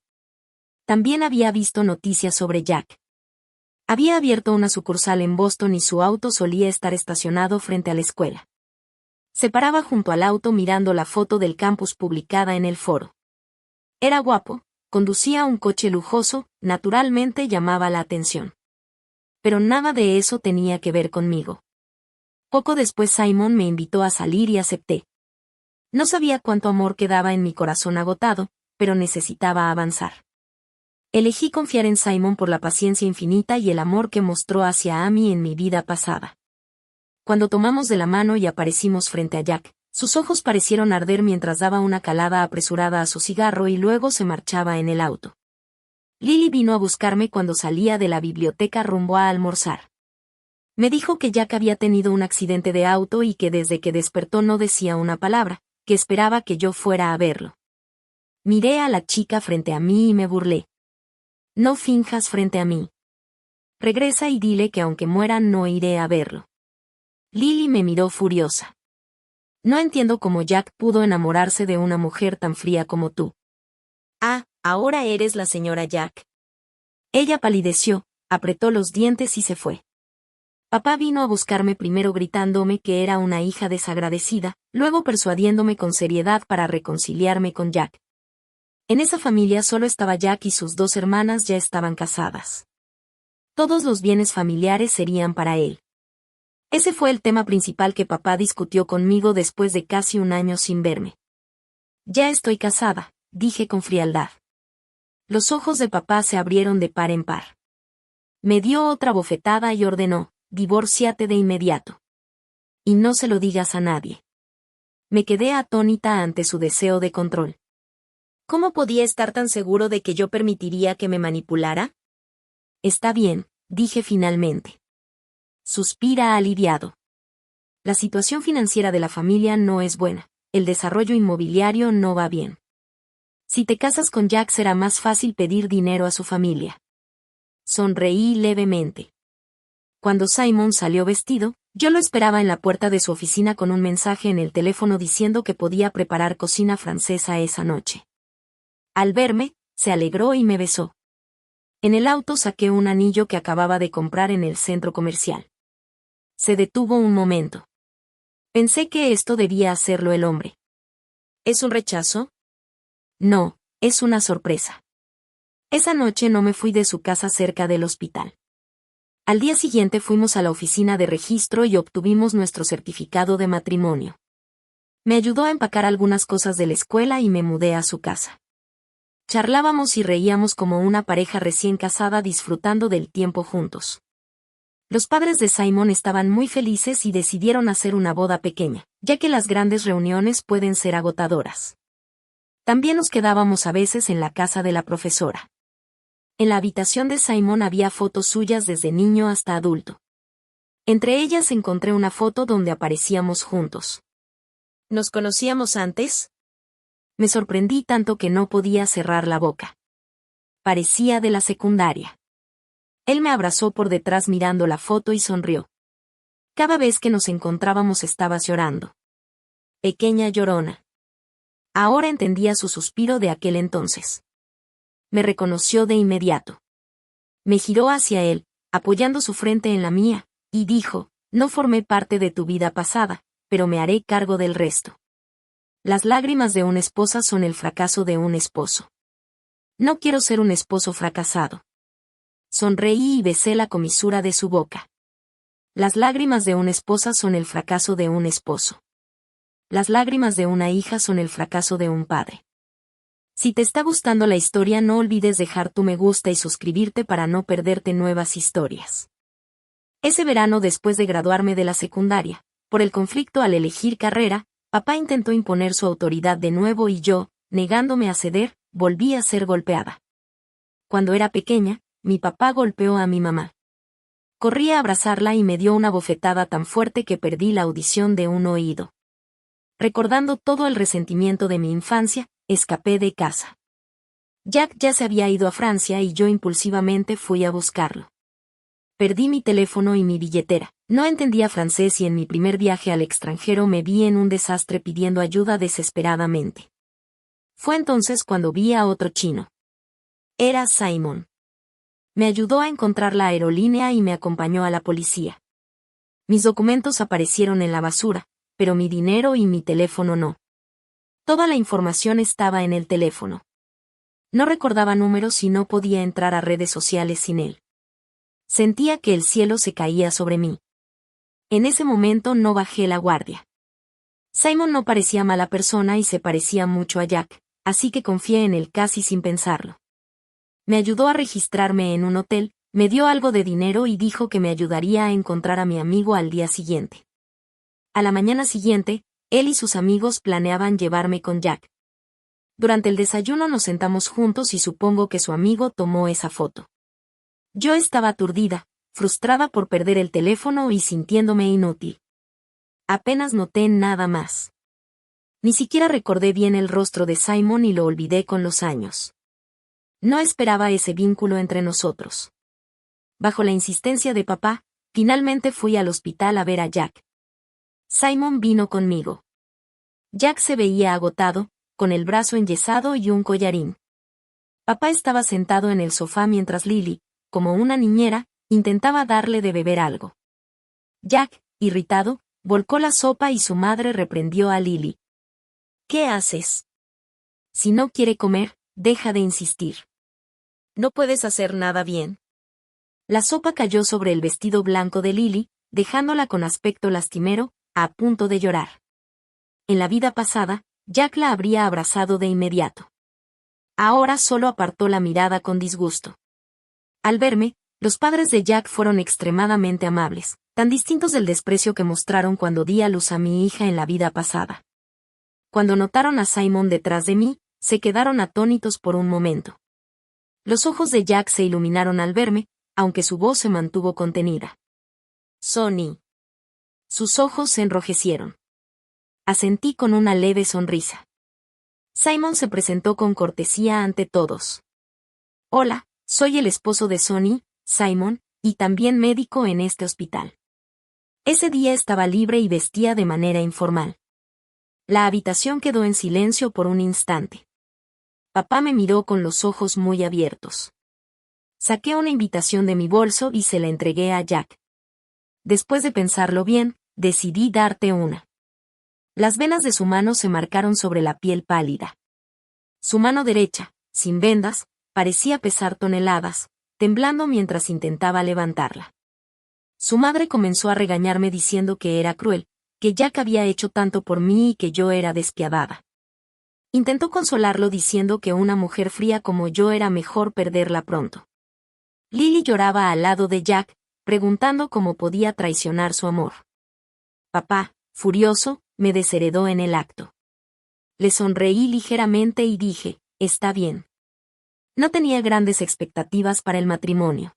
También había visto noticias sobre Jack. Había abierto una sucursal en Boston y su auto solía estar estacionado frente a la escuela. Se paraba junto al auto mirando la foto del campus publicada en el foro. Era guapo, conducía un coche lujoso, naturalmente llamaba la atención. Pero nada de eso tenía que ver conmigo. Poco después Simon me invitó a salir y acepté. No sabía cuánto amor quedaba en mi corazón agotado, pero necesitaba avanzar. Elegí confiar en Simon por la paciencia infinita y el amor que mostró hacia Amy en mi vida pasada. Cuando tomamos de la mano y aparecimos frente a Jack, sus ojos parecieron arder mientras daba una calada apresurada a su cigarro y luego se marchaba en el auto. Lily vino a buscarme cuando salía de la biblioteca rumbo a almorzar. Me dijo que Jack había tenido un accidente de auto y que desde que despertó no decía una palabra, que esperaba que yo fuera a verlo. Miré a la chica frente a mí y me burlé. No finjas frente a mí. Regresa y dile que aunque muera no iré a verlo. Lily me miró furiosa. No entiendo cómo Jack pudo enamorarse de una mujer tan fría como tú. Ah, ahora eres la señora Jack. Ella palideció, apretó los dientes y se fue. Papá vino a buscarme primero gritándome que era una hija desagradecida, luego persuadiéndome con seriedad para reconciliarme con Jack. En esa familia solo estaba Jack y sus 2 hermanas ya estaban casadas. Todos los bienes familiares serían para él. Ese fue el tema principal que papá discutió conmigo después de casi un año sin verme. Ya estoy casada, dije con frialdad. Los ojos de papá se abrieron de par en par. Me dio otra bofetada y ordenó: divórciate de inmediato. Y no se lo digas a nadie. Me quedé atónita ante su deseo de control. ¿Cómo podía estar tan seguro de que yo permitiría que me manipulara? Está bien, dije finalmente. Suspira aliviado. La situación financiera de la familia no es buena, el desarrollo inmobiliario no va bien. Si te casas con Jack será más fácil pedir dinero a su familia. Sonreí levemente. Cuando Simon salió vestido, yo lo esperaba en la puerta de su oficina con un mensaje en el teléfono diciendo que podía preparar cocina francesa esa noche. Al verme, se alegró y me besó. En el auto saqué un anillo que acababa de comprar en el centro comercial. Se detuvo un momento. Pensé que esto debía hacerlo el hombre. ¿Es un rechazo? No, es una sorpresa. Esa noche no me fui de su casa cerca del hospital. Al día siguiente fuimos a la oficina de registro y obtuvimos nuestro certificado de matrimonio. Me ayudó a empacar algunas cosas de la escuela y me mudé a su casa. Charlábamos y reíamos como una pareja recién casada disfrutando del tiempo juntos. Los padres de Simon estaban muy felices y decidieron hacer una boda pequeña, ya que las grandes reuniones pueden ser agotadoras. También nos quedábamos a veces en la casa de la profesora. En la habitación de Simon había fotos suyas desde niño hasta adulto. Entre ellas encontré una foto donde aparecíamos juntos. ¿Nos conocíamos antes? Me sorprendí tanto que no podía cerrar la boca. Parecía de la secundaria. Él me abrazó por detrás mirando la foto y sonrió. Cada vez que nos encontrábamos estabas llorando. Pequeña llorona. Ahora entendía su suspiro de aquel entonces. Me reconoció de inmediato. Me giró hacia él, apoyando su frente en la mía, y dijo: no formé parte de tu vida pasada, pero me haré cargo del resto. Las lágrimas de una esposa son el fracaso de un esposo. No quiero ser un esposo fracasado. Sonreí y besé la comisura de su boca. Las lágrimas de una esposa son el fracaso de un esposo. Las lágrimas de una hija son el fracaso de un padre. Si te está gustando la historia, no olvides dejar tu me gusta y suscribirte para no perderte nuevas historias. Ese verano, después de graduarme de la secundaria, por el conflicto al elegir carrera, papá intentó imponer su autoridad de nuevo y yo, negándome a ceder, volví a ser golpeada. Cuando era pequeña, mi papá golpeó a mi mamá. Corrí a abrazarla y me dio una bofetada tan fuerte que perdí la audición de un oído. Recordando todo el resentimiento de mi infancia, escapé de casa. Jack ya se había ido a Francia y yo impulsivamente fui a buscarlo. Perdí mi teléfono y mi billetera. No entendía francés y en mi primer viaje al extranjero me vi en un desastre pidiendo ayuda desesperadamente. Fue entonces cuando vi a otro chino. Era Simon. Me ayudó a encontrar la aerolínea y me acompañó a la policía. Mis documentos aparecieron en la basura, pero mi dinero y mi teléfono no. Toda la información estaba en el teléfono. No recordaba números y no podía entrar a redes sociales sin él. Sentía que el cielo se caía sobre mí. En ese momento no bajé la guardia. Simon no parecía mala persona y se parecía mucho a Jack, así que confié en él casi sin pensarlo. Me ayudó a registrarme en un hotel, me dio algo de dinero y dijo que me ayudaría a encontrar a mi amigo al día siguiente. A la mañana siguiente, él y sus amigos planeaban llevarme con Jack. Durante el desayuno nos sentamos juntos y supongo que su amigo tomó esa foto. Yo estaba aturdida, frustrada por perder el teléfono y sintiéndome inútil. Apenas noté nada más. Ni siquiera recordé bien el rostro de Simon y lo olvidé con los años. No esperaba ese vínculo entre nosotros. Bajo la insistencia de papá, finalmente fui al hospital a ver a Jack. Simon vino conmigo. Jack se veía agotado, con el brazo enyesado y un collarín. Papá estaba sentado en el sofá mientras Lily, como una niñera, intentaba darle de beber algo. Jack, irritado, volcó la sopa y su madre reprendió a Lily. ¿Qué haces? Si no quiere comer, deja de insistir. ¿No puedes hacer nada bien? La sopa cayó sobre el vestido blanco de Lily, dejándola con aspecto lastimero, a punto de llorar. En la vida pasada, Jack la habría abrazado de inmediato. Ahora solo apartó la mirada con disgusto. Al verme, los padres de Jack fueron extremadamente amables, tan distintos del desprecio que mostraron cuando di a luz a mi hija en la vida pasada. Cuando notaron a Simon detrás de mí, se quedaron atónitos por un momento. Los ojos de Jack se iluminaron al verme, aunque su voz se mantuvo contenida. Sonny. Sus ojos se enrojecieron. Asentí con una leve sonrisa. Simon se presentó con cortesía ante todos. Hola, soy el esposo de Sonny, Simon, y también médico en este hospital. Ese día estaba libre y vestía de manera informal. La habitación quedó en silencio por un instante. Papá me miró con los ojos muy abiertos. Saqué una invitación de mi bolso y se la entregué a Jack. Después de pensarlo bien, decidí darte una. Las venas de su mano se marcaron sobre la piel pálida. Su mano derecha, sin vendas, parecía pesar toneladas, temblando mientras intentaba levantarla. Su madre comenzó a regañarme diciendo que era cruel, que Jack había hecho tanto por mí y que yo era despiadada. Intentó consolarlo diciendo que una mujer fría como yo era mejor perderla pronto. Lily lloraba al lado de Jack, preguntando cómo podía traicionar su amor. Papá, furioso, me desheredó en el acto. Le sonreí ligeramente y dije, está bien. No tenía grandes expectativas para el matrimonio.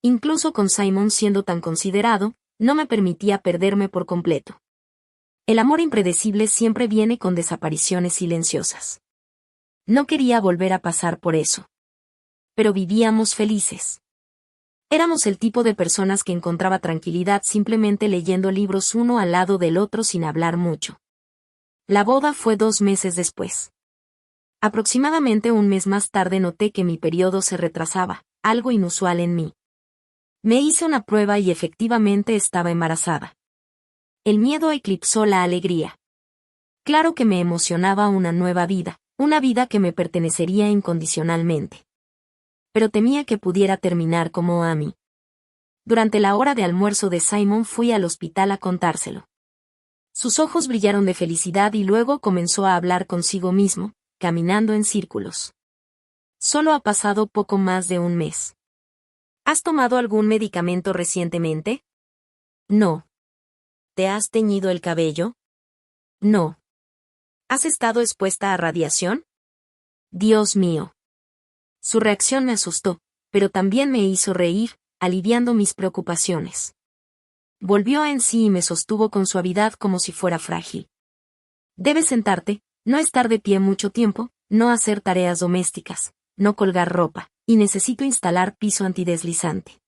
Incluso con Simon siendo tan considerado, no me permitía perderme por completo. El amor impredecible siempre viene con desapariciones silenciosas. No quería volver a pasar por eso. Pero vivíamos felices. Éramos el tipo de personas que encontraba tranquilidad simplemente leyendo libros uno al lado del otro sin hablar mucho. La boda fue 2 meses después. Aproximadamente un mes más tarde noté que mi periodo se retrasaba, algo inusual en mí. Me hice una prueba y efectivamente estaba embarazada. El miedo eclipsó la alegría. Claro que me emocionaba una nueva vida, una vida que me pertenecería incondicionalmente. Pero temía que pudiera terminar como Amy. Durante la hora de almuerzo de Simon fui al hospital a contárselo. Sus ojos brillaron de felicidad y luego comenzó a hablar consigo mismo, caminando en círculos. Solo ha pasado poco más de un mes. ¿Has tomado algún medicamento recientemente? No. ¿Te has teñido el cabello? No. ¿Has estado expuesta a radiación? Dios mío. Su reacción me asustó, pero también me hizo reír, aliviando mis preocupaciones. Volvió en sí y me sostuvo con suavidad como si fuera frágil. Debes sentarte, no estar de pie mucho tiempo, no hacer tareas domésticas, no colgar ropa, y necesito instalar piso antideslizante.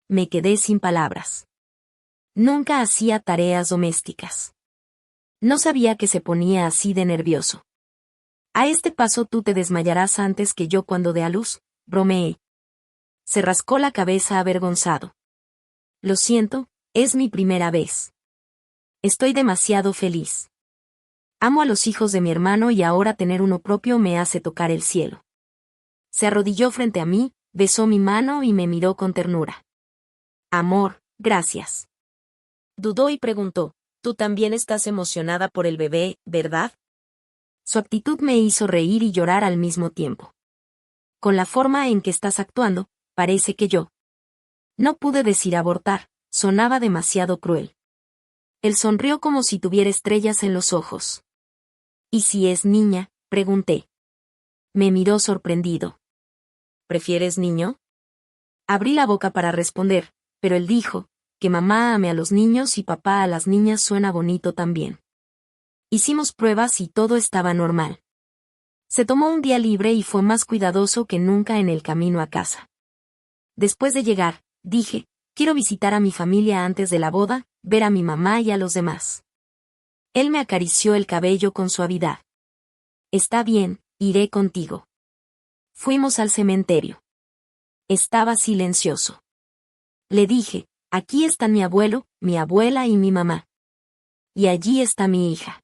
Me quedé sin palabras. Nunca hacía tareas domésticas. No sabía que se ponía así de nervioso. A este paso tú te desmayarás antes que yo cuando dé a luz, bromeé. Se rascó la cabeza avergonzado. Lo siento, es mi primera vez. Estoy demasiado feliz. Amo a los hijos de mi hermano y ahora tener uno propio me hace tocar el cielo. Se arrodilló frente a mí, besó mi mano y me miró con ternura. Amor, gracias. Dudó y preguntó, ¿tú también estás emocionada por el bebé, verdad? Su actitud me hizo reír y llorar al mismo tiempo. Con la forma en que estás actuando, parece que yo. No pude decir abortar, sonaba demasiado cruel. Él sonrió como si tuviera estrellas en los ojos. ¿Y si es niña? Pregunté. Me miró sorprendido. ¿Prefieres niño? Abrí la boca para responder, pero él dijo, que mamá ame a los niños y papá a las niñas suena bonito también. Hicimos pruebas y todo estaba normal. Se tomó un día libre y fue más cuidadoso que nunca en el camino a casa. Después de llegar, dije, quiero visitar a mi familia antes de la boda, ver a mi mamá y a los demás. Él me acarició el cabello con suavidad. Está bien, iré contigo. Fuimos al cementerio. Estaba silencioso. Le dije, aquí están mi abuelo, mi abuela y mi mamá. Y allí está mi hija.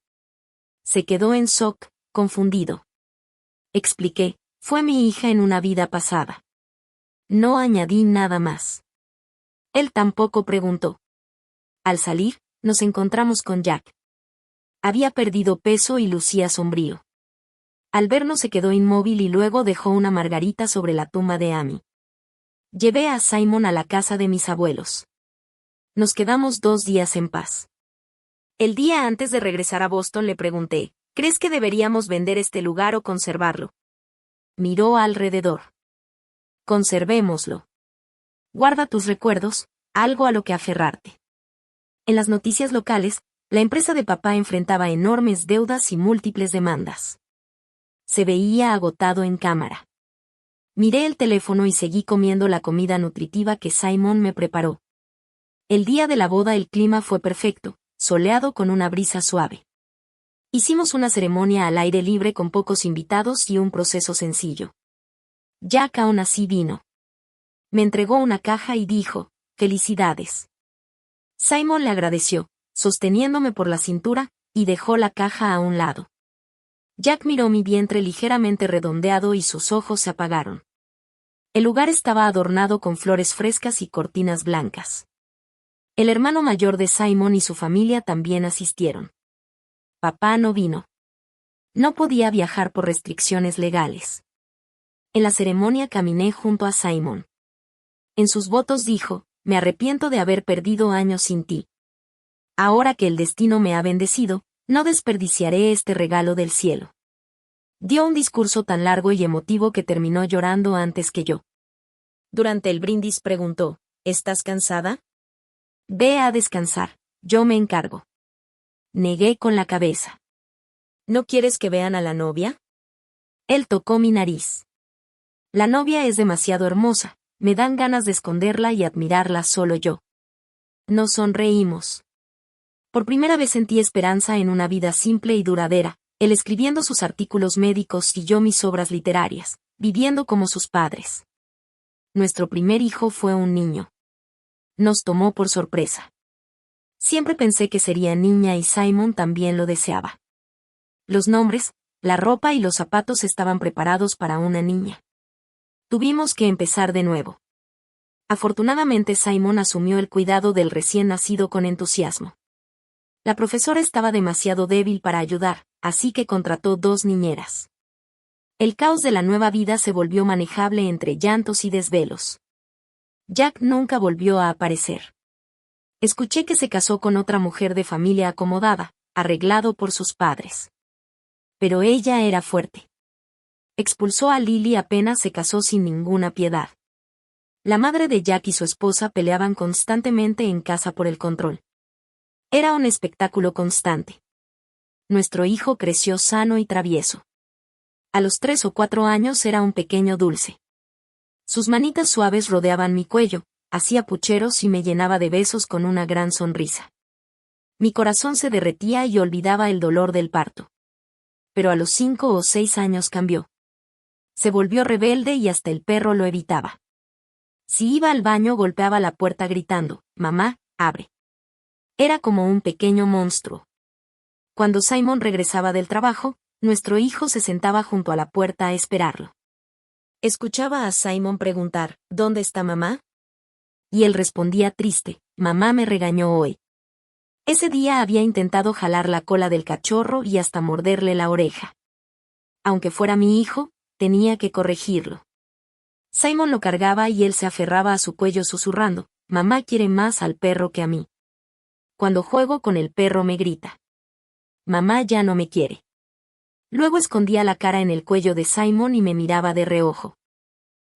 Se quedó en shock, confundido. Expliqué, fue mi hija en una vida pasada. No añadí nada más. Él tampoco preguntó. Al salir, nos encontramos con Jack. Había perdido peso y lucía sombrío. Al vernos se quedó inmóvil y luego dejó una margarita sobre la tumba de Amy. Llevé a Simon a la casa de mis abuelos. Nos quedamos 2 días en paz. El día antes de regresar a Boston le pregunté, ¿crees que deberíamos vender este lugar o conservarlo? Miró alrededor. Conservémoslo. Guarda tus recuerdos, algo a lo que aferrarte. En las noticias locales, la empresa de papá enfrentaba enormes deudas y múltiples demandas. Se veía agotado en cámara. Miré el teléfono y seguí comiendo la comida nutritiva que Simon me preparó. El día de la boda el clima fue perfecto, soleado con una brisa suave. Hicimos una ceremonia al aire libre con pocos invitados y un proceso sencillo. Jack aún así vino. Me entregó una caja y dijo, «Felicidades». Simon le agradeció, sosteniéndome por la cintura, y dejó la caja a un lado. Jack miró mi vientre ligeramente redondeado y sus ojos se apagaron. El lugar estaba adornado con flores frescas y cortinas blancas. El hermano mayor de Simon y su familia también asistieron. Papá no vino. No podía viajar por restricciones legales. En la ceremonia caminé junto a Simon. En sus votos dijo, me arrepiento de haber perdido años sin ti. Ahora que el destino me ha bendecido, no desperdiciaré este regalo del cielo. Dio un discurso tan largo y emotivo que terminó llorando antes que yo. Durante el brindis preguntó, ¿estás cansada? Ve a descansar, yo me encargo. Negué con la cabeza. ¿No quieres que vean a la novia? Él tocó mi nariz. La novia es demasiado hermosa, me dan ganas de esconderla y admirarla solo yo. Nos sonreímos. Por primera vez sentí esperanza en una vida simple y duradera, él escribiendo sus artículos médicos y yo mis obras literarias, viviendo como sus padres. Nuestro primer hijo fue un niño. Nos tomó por sorpresa. Siempre pensé que sería niña y Simon también lo deseaba. Los nombres, la ropa y los zapatos estaban preparados para una niña. Tuvimos que empezar de nuevo. Afortunadamente Simon asumió el cuidado del recién nacido con entusiasmo. La profesora estaba demasiado débil para ayudar, así que contrató 2 niñeras. El caos de la nueva vida se volvió manejable entre llantos y desvelos. Jack nunca volvió a aparecer. Escuché que se casó con otra mujer de familia acomodada, arreglado por sus padres. Pero ella era fuerte. Expulsó a Lily apenas se casó sin ninguna piedad. La madre de Jack y su esposa peleaban constantemente en casa por el control. Era un espectáculo constante. Nuestro hijo creció sano y travieso. A los 3 o 4 años era un pequeño dulce. Sus manitas suaves rodeaban mi cuello, hacía pucheros y me llenaba de besos con una gran sonrisa. Mi corazón se derretía y olvidaba el dolor del parto. Pero a los 5 o 6 años cambió. Se volvió rebelde y hasta el perro lo evitaba. Si iba al baño golpeaba la puerta gritando, «Mamá, abre». Era como un pequeño monstruo. Cuando Simon regresaba del trabajo, nuestro hijo se sentaba junto a la puerta a esperarlo. Escuchaba a Simon preguntar, ¿dónde está mamá? Y él respondía triste, mamá me regañó hoy. Ese día había intentado jalar la cola del cachorro y hasta morderle la oreja. Aunque fuera mi hijo, tenía que corregirlo. Simon lo cargaba y él se aferraba a su cuello susurrando, mamá quiere más al perro que a mí. Cuando juego con el perro me grita. Mamá ya no me quiere. Luego escondía la cara en el cuello de Simon y me miraba de reojo.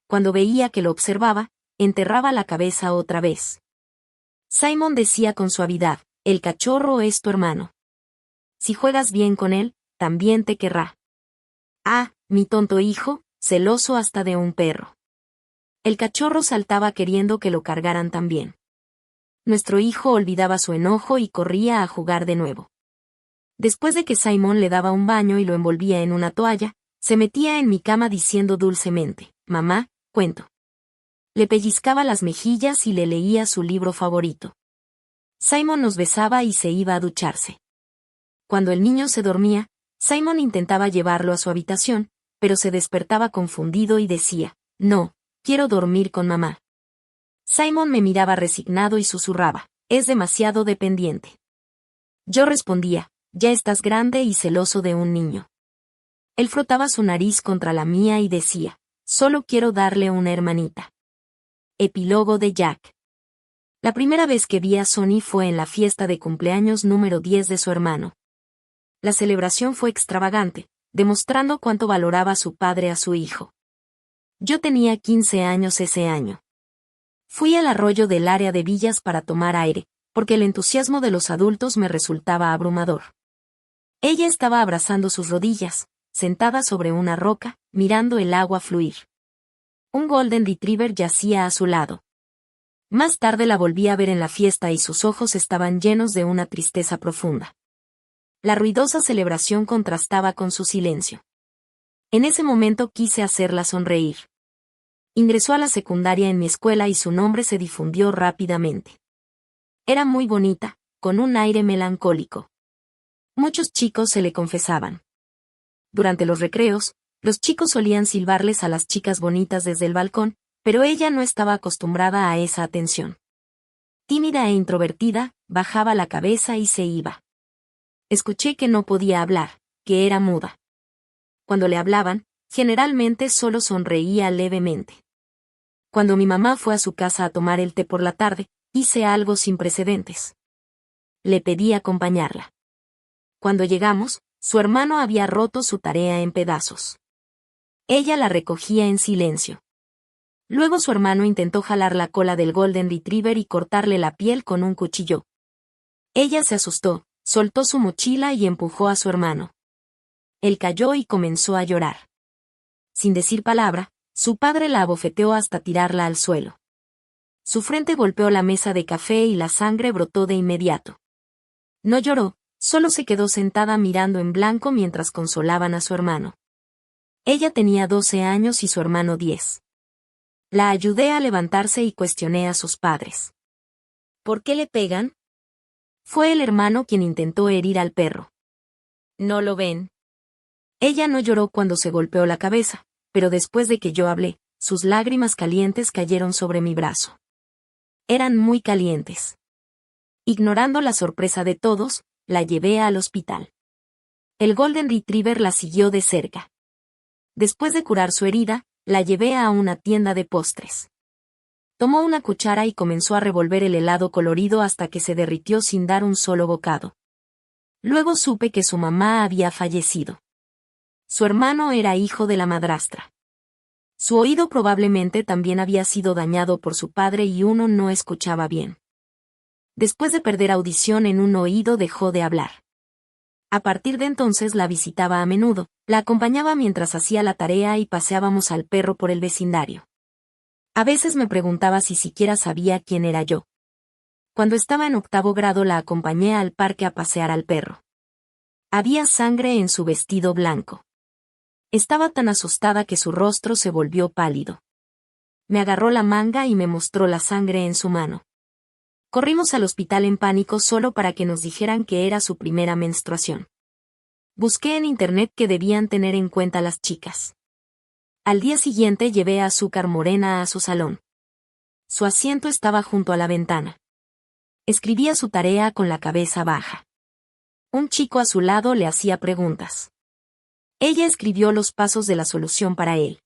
Cuando veía que lo observaba, enterraba la cabeza otra vez. Simon decía con suavidad, el cachorro es tu hermano. Si juegas bien con él, también te querrá. Ah, mi tonto hijo, celoso hasta de un perro. El cachorro saltaba queriendo que lo cargaran también. Nuestro hijo olvidaba su enojo y corría a jugar de nuevo. Después de que Simon le daba un baño y lo envolvía en una toalla, se metía en mi cama diciendo dulcemente, mamá, cuento. Le pellizcaba las mejillas y le leía su libro favorito. Simon nos besaba y se iba a ducharse. Cuando el niño se dormía, Simon intentaba llevarlo a su habitación, pero se despertaba confundido y decía, no, quiero dormir con mamá. Simon me miraba resignado y susurraba, es demasiado dependiente. Yo respondía, ya estás grande y celoso de un niño. Él frotaba su nariz contra la mía y decía, solo quiero darle una hermanita. Epílogo de Jack. La primera vez que vi a Sonny fue en la fiesta de cumpleaños número 10 de su hermano. La celebración fue extravagante, demostrando cuánto valoraba su padre a su hijo. Yo tenía 15 años ese año. Fui al arroyo del área de villas para tomar aire, porque el entusiasmo de los adultos me resultaba abrumador. Ella estaba abrazando sus rodillas, sentada sobre una roca, mirando el agua fluir. Un Golden Retriever yacía a su lado. Más tarde la volví a ver en la fiesta y sus ojos estaban llenos de una tristeza profunda. La ruidosa celebración contrastaba con su silencio. En ese momento quise hacerla sonreír. Ingresó a la secundaria en mi escuela y su nombre se difundió rápidamente. Era muy bonita, con un aire melancólico. Muchos chicos se le confesaban. Durante los recreos, los chicos solían silbarles a las chicas bonitas desde el balcón, pero ella no estaba acostumbrada a esa atención. Tímida e introvertida, bajaba la cabeza y se iba. Escuché que no podía hablar, que era muda. Cuando le hablaban, generalmente solo sonreía levemente. Cuando mi mamá fue a su casa a tomar el té por la tarde, hice algo sin precedentes. Le pedí acompañarla. Cuando llegamos, su hermano había roto su tarea en pedazos. Ella la recogía en silencio. Luego su hermano intentó jalar la cola del Golden Retriever y cortarle la piel con un cuchillo. Ella se asustó, soltó su mochila y empujó a su hermano. Él cayó y comenzó a llorar. Sin decir palabra, su padre la abofeteó hasta tirarla al suelo. Su frente golpeó la mesa de café y la sangre brotó de inmediato. No lloró, solo se quedó sentada mirando en blanco mientras consolaban a su hermano. Ella tenía 12 años y su hermano 10. La ayudé a levantarse y cuestioné a sus padres. ¿Por qué le pegan? Fue el hermano quien intentó herir al perro. ¿No lo ven? Ella no lloró cuando se golpeó la cabeza, pero después de que yo hablé, sus lágrimas calientes cayeron sobre mi brazo. Eran muy calientes. Ignorando la sorpresa de todos, la llevé al hospital. El Golden Retriever la siguió de cerca. Después de curar su herida, la llevé a una tienda de postres. Tomó una cuchara y comenzó a revolver el helado colorido hasta que se derritió sin dar un solo bocado. Luego supe que su mamá había fallecido. Su hermano era hijo de la madrastra. Su oído probablemente también había sido dañado por su padre y uno no escuchaba bien. Después de perder audición en un oído dejó de hablar. A partir de entonces la visitaba a menudo, la acompañaba mientras hacía la tarea y paseábamos al perro por el vecindario. A veces me preguntaba si siquiera sabía quién era yo. Cuando estaba en 8º grado la acompañé al parque a pasear al perro. Había sangre en su vestido blanco. Estaba tan asustada que su rostro se volvió pálido. Me agarró la manga y me mostró la sangre en su mano. Corrimos al hospital en pánico solo para que nos dijeran que era su primera menstruación. Busqué en internet que debían tener en cuenta las chicas. Al día siguiente llevé a Azúcar Morena a su salón. Su asiento estaba junto a la ventana. Escribía su tarea con la cabeza baja. Un chico a su lado le hacía preguntas. Ella escribió los pasos de la solución para él.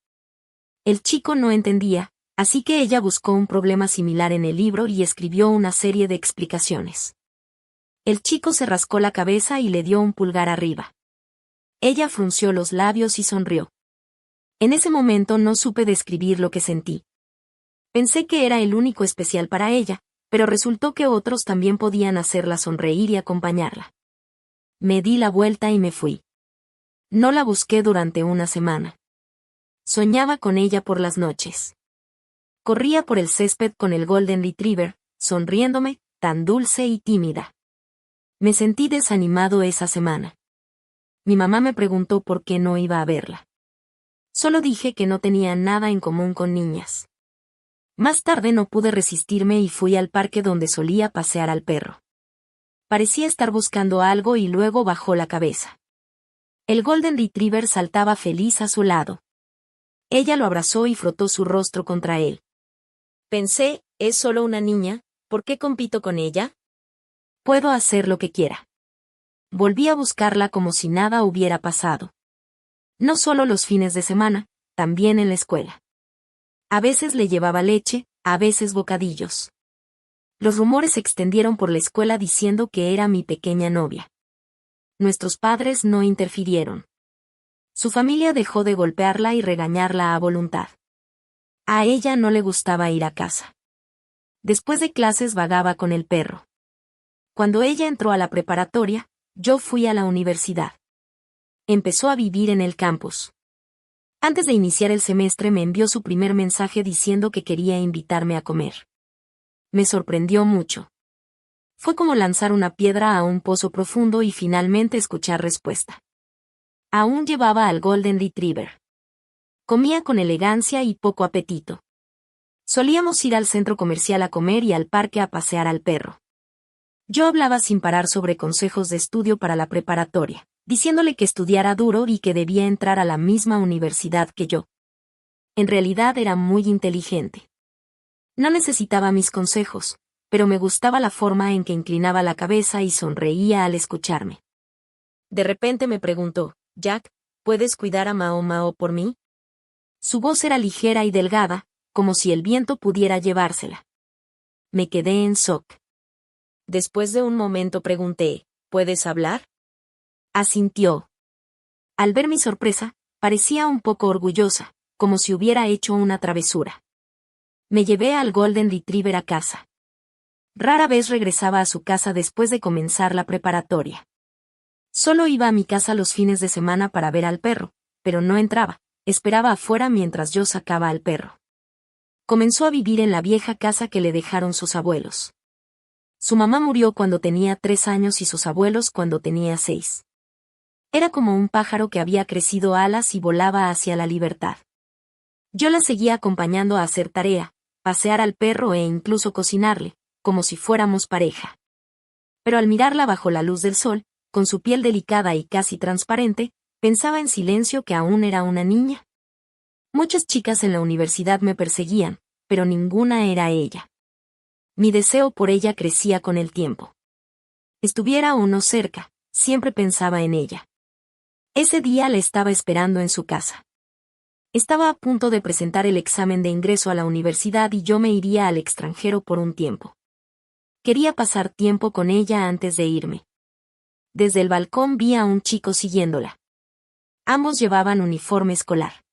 El chico no entendía, así que ella buscó un problema similar en el libro y escribió una serie de explicaciones. El chico se rascó la cabeza y le dio un pulgar arriba. Ella frunció los labios y sonrió. En ese momento no supe describir lo que sentí. Pensé que era el único especial para ella, pero resultó que otros también podían hacerla sonreír y acompañarla. Me di la vuelta y me fui. No la busqué durante una semana. Soñaba con ella por las noches. Corría por el césped con el Golden Retriever, sonriéndome, tan dulce y tímida. Me sentí desanimado esa semana. Mi mamá me preguntó por qué no iba a verla. Solo dije que no tenía nada en común con niñas. Más tarde no pude resistirme y fui al parque donde solía pasear al perro. Parecía estar buscando algo y luego bajó la cabeza. El Golden Retriever saltaba feliz a su lado. Ella lo abrazó y frotó su rostro contra él. Pensé, es solo una niña, ¿por qué compito con ella? Puedo hacer lo que quiera. Volví a buscarla como si nada hubiera pasado. No solo los fines de semana, también en la escuela. A veces le llevaba leche, a veces bocadillos. Los rumores se extendieron por la escuela diciendo que era mi pequeña novia. Nuestros padres no interfirieron. Su familia dejó de golpearla y regañarla a voluntad. A ella no le gustaba ir a casa. Después de clases vagaba con el perro. Cuando ella entró a la preparatoria, yo fui a la universidad. Empezó a vivir en el campus. Antes de iniciar el semestre me envió su primer mensaje diciendo que quería invitarme a comer. Me sorprendió mucho. Fue como lanzar una piedra a un pozo profundo y finalmente escuchar respuesta. Aún llevaba al Golden Retriever. Comía con elegancia y poco apetito. Solíamos ir al centro comercial a comer y al parque a pasear al perro. Yo hablaba sin parar sobre consejos de estudio para la preparatoria, diciéndole que estudiara duro y que debía entrar a la misma universidad que yo. En realidad era muy inteligente. No necesitaba mis consejos, pero me gustaba la forma en que inclinaba la cabeza y sonreía al escucharme. De repente me preguntó, Jack, ¿puedes cuidar a Mao Mao por mí? Su voz era ligera y delgada, como si el viento pudiera llevársela. Me quedé en shock. Después de un momento pregunté, ¿puedes hablar? Asintió. Al ver mi sorpresa, parecía un poco orgullosa, como si hubiera hecho una travesura. Me llevé al Golden Retriever a casa. Rara vez regresaba a su casa después de comenzar la preparatoria. Solo iba a mi casa los fines de semana para ver al perro, pero no entraba, esperaba afuera mientras yo sacaba al perro. Comenzó a vivir en la vieja casa que le dejaron sus abuelos. Su mamá murió cuando tenía 3 años y sus abuelos cuando tenía 6. Era como un pájaro que había crecido alas y volaba hacia la libertad. Yo la seguía acompañando a hacer tarea, pasear al perro e incluso cocinarle, como si fuéramos pareja. Pero al mirarla bajo la luz del sol, con su piel delicada y casi transparente, pensaba en silencio que aún era una niña. Muchas chicas en la universidad me perseguían, pero ninguna era ella. Mi deseo por ella crecía con el tiempo. Estuviera o no cerca, siempre pensaba en ella. Ese día la estaba esperando en su casa. Estaba a punto de presentar el examen de ingreso a la universidad y yo me iría al extranjero por un tiempo. Quería pasar tiempo con ella antes de irme. Desde el balcón vi a un chico siguiéndola. Ambos llevaban uniforme escolar.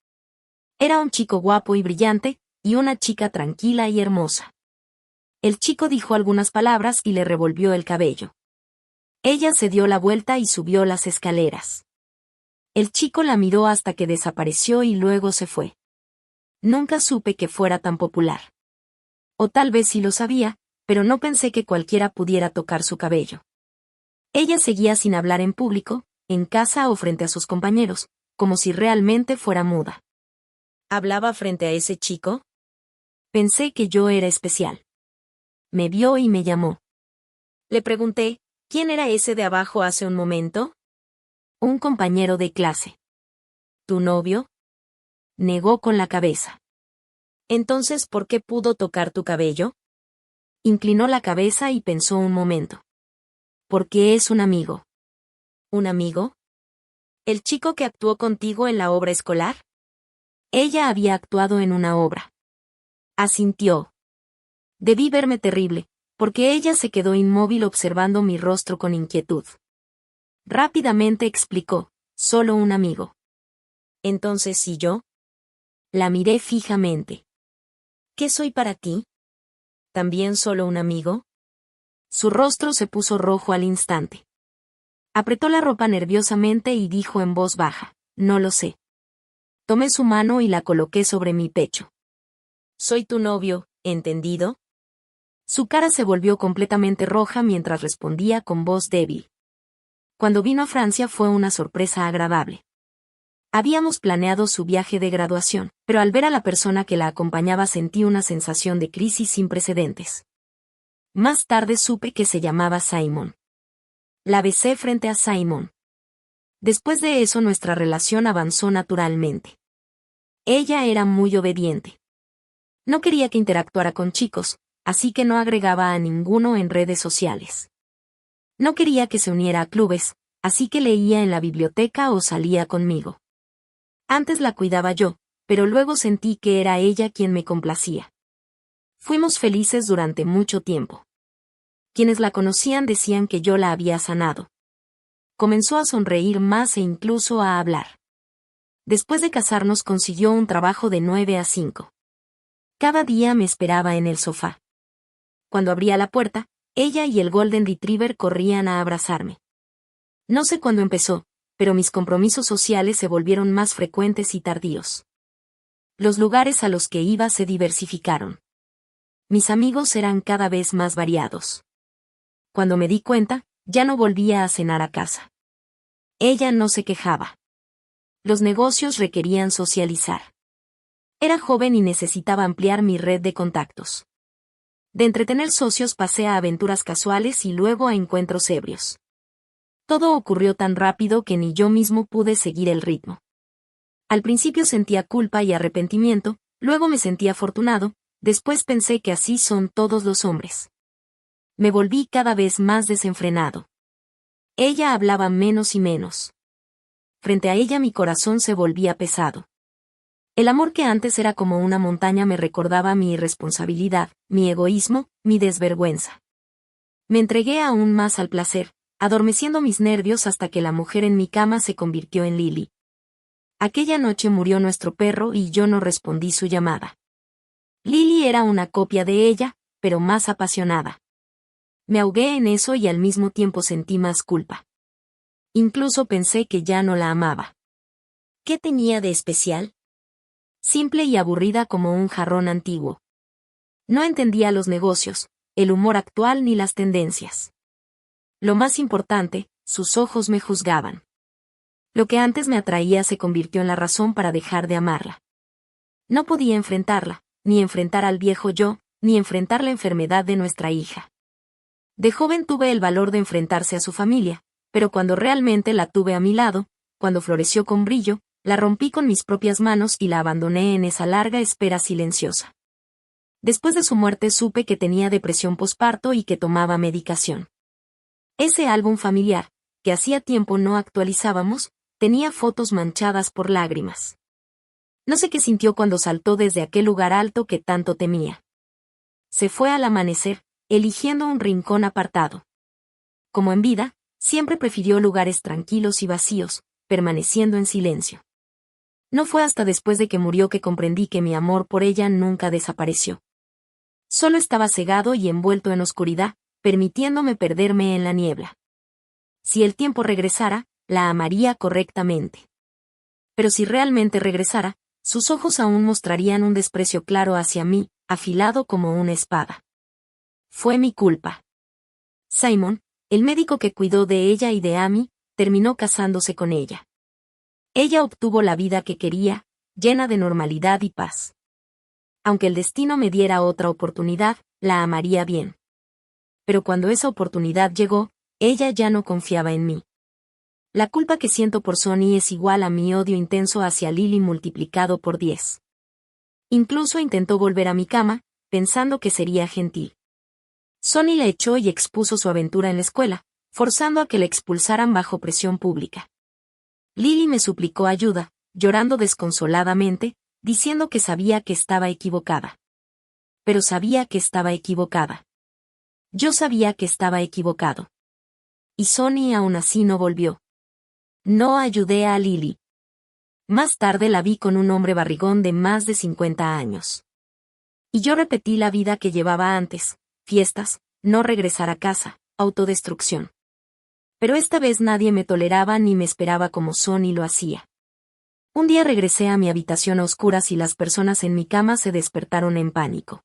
Era un chico guapo y brillante, y una chica tranquila y hermosa. El chico dijo algunas palabras y le revolvió el cabello. Ella se dio la vuelta y subió las escaleras. El chico la miró hasta que desapareció y luego se fue. Nunca supe que fuera tan popular. O tal vez sí lo sabía, pero no pensé que cualquiera pudiera tocar su cabello. Ella seguía sin hablar en público, en casa o frente a sus compañeros, como si realmente fuera muda. ¿Hablaba frente a ese chico? Pensé que yo era especial. Me vio y me llamó. Le pregunté, ¿quién era ese de abajo hace un momento? Un compañero de clase. ¿Tu novio? Negó con la cabeza. Entonces, ¿por qué pudo tocar tu cabello? Inclinó la cabeza y pensó un momento. Porque es un amigo. ¿Un amigo? ¿El chico que actuó contigo en la obra escolar? Ella había actuado en una obra. Asintió. Debí verme terrible, porque ella se quedó inmóvil observando mi rostro con inquietud. Rápidamente explicó, solo un amigo. Entonces, ¿y yo? La miré fijamente. ¿Qué soy para ti? ¿También solo un amigo? Su rostro se puso rojo al instante. Apretó la ropa nerviosamente y dijo en voz baja, no lo sé. Tomé su mano y la coloqué sobre mi pecho. Soy tu novio, ¿entendido? Su cara se volvió completamente roja mientras respondía con voz débil. Cuando vino a Francia fue una sorpresa agradable. Habíamos planeado su viaje de graduación, pero al ver a la persona que la acompañaba sentí una sensación de crisis sin precedentes. Más tarde supe que se llamaba Simon. La besé frente a Simon. Después de eso nuestra relación avanzó naturalmente. Ella era muy obediente. No quería que interactuara con chicos, así que no agregaba a ninguno en redes sociales. No quería que se uniera a clubes, así que leía en la biblioteca o salía conmigo. Antes la cuidaba yo, pero luego sentí que era ella quien me complacía. Fuimos felices durante mucho tiempo. Quienes la conocían decían que yo la había sanado. Comenzó a sonreír más e incluso a hablar. Después de casarnos consiguió un trabajo de 9 a 5. Cada día me esperaba en el sofá. Cuando abría la puerta, ella y el Golden Retriever corrían a abrazarme. No sé cuándo empezó, pero mis compromisos sociales se volvieron más frecuentes y tardíos. Los lugares a los que iba se diversificaron. Mis amigos eran cada vez más variados. Cuando me di cuenta, ya no volvía a cenar a casa. Ella no se quejaba. Los negocios requerían socializar. Era joven y necesitaba ampliar mi red de contactos. De entretener socios pasé a aventuras casuales y luego a encuentros ebrios. Todo ocurrió tan rápido que ni yo mismo pude seguir el ritmo. Al principio sentía culpa y arrepentimiento, luego me sentí afortunado, después pensé que así son todos los hombres. Me volví cada vez más desenfrenado. Ella hablaba menos y menos. Frente a ella mi corazón se volvía pesado. El amor que antes era como una montaña me recordaba mi irresponsabilidad, mi egoísmo, mi desvergüenza. Me entregué aún más al placer, adormeciendo mis nervios hasta que la mujer en mi cama se convirtió en Lily. Aquella noche murió nuestro perro y yo no respondí su llamada. Lily era una copia de ella, pero más apasionada. Me ahogué en eso y al mismo tiempo sentí más culpa. Incluso pensé que ya no la amaba. ¿Qué tenía de especial? Simple y aburrida como un jarrón antiguo. No entendía los negocios, el humor actual ni las tendencias. Lo más importante, sus ojos me juzgaban. Lo que antes me atraía se convirtió en la razón para dejar de amarla. No podía enfrentarla, ni enfrentar al viejo yo, ni enfrentar la enfermedad de nuestra hija. De joven tuve el valor de enfrentarse a su familia, pero cuando realmente la tuve a mi lado, cuando floreció con brillo, la rompí con mis propias manos y la abandoné en esa larga espera silenciosa. Después de su muerte supe que tenía depresión posparto y que tomaba medicación. Ese álbum familiar, que hacía tiempo no actualizábamos, tenía fotos manchadas por lágrimas. No sé qué sintió cuando saltó desde aquel lugar alto que tanto temía. Se fue al amanecer, eligiendo un rincón apartado. Como en vida, siempre prefirió lugares tranquilos y vacíos, permaneciendo en silencio. No fue hasta después de que murió que comprendí que mi amor por ella nunca desapareció. Solo estaba cegado y envuelto en oscuridad, permitiéndome perderme en la niebla. Si el tiempo regresara, la amaría correctamente. Pero si realmente regresara, sus ojos aún mostrarían un desprecio claro hacia mí, afilado como una espada. Fue mi culpa. Simon, el médico que cuidó de ella y de Amy, terminó casándose con ella. Ella obtuvo la vida que quería, llena de normalidad y paz. Aunque el destino me diera otra oportunidad, la amaría bien. Pero cuando esa oportunidad llegó, ella ya no confiaba en mí. La culpa que siento por Sonny es igual a mi odio intenso hacia Lily multiplicado por 10. Incluso intentó volver a mi cama, pensando que sería gentil. Sonny la echó y expuso su aventura en la escuela, forzando a que la expulsaran bajo presión pública. Lily me suplicó ayuda, llorando desconsoladamente, diciendo que sabía que estaba equivocada. Pero sabía que estaba equivocada. Yo sabía que estaba equivocado. Y Sonny aún así no volvió. No ayudé a Lily. Más tarde la vi con un hombre barrigón de más de 50 años. Y yo repetí la vida que llevaba antes, fiestas, no regresar a casa, autodestrucción. Pero esta vez nadie me toleraba ni me esperaba como son y lo hacía. Un día regresé a mi habitación a oscuras y las personas en mi cama se despertaron en pánico.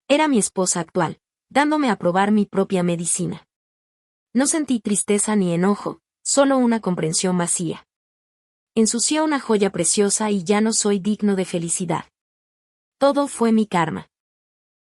Era mi esposa actual, dándome a probar mi propia medicina. No sentí tristeza ni enojo, solo una comprensión vacía. Ensucié una joya preciosa y ya no soy digno de felicidad. Todo fue mi karma.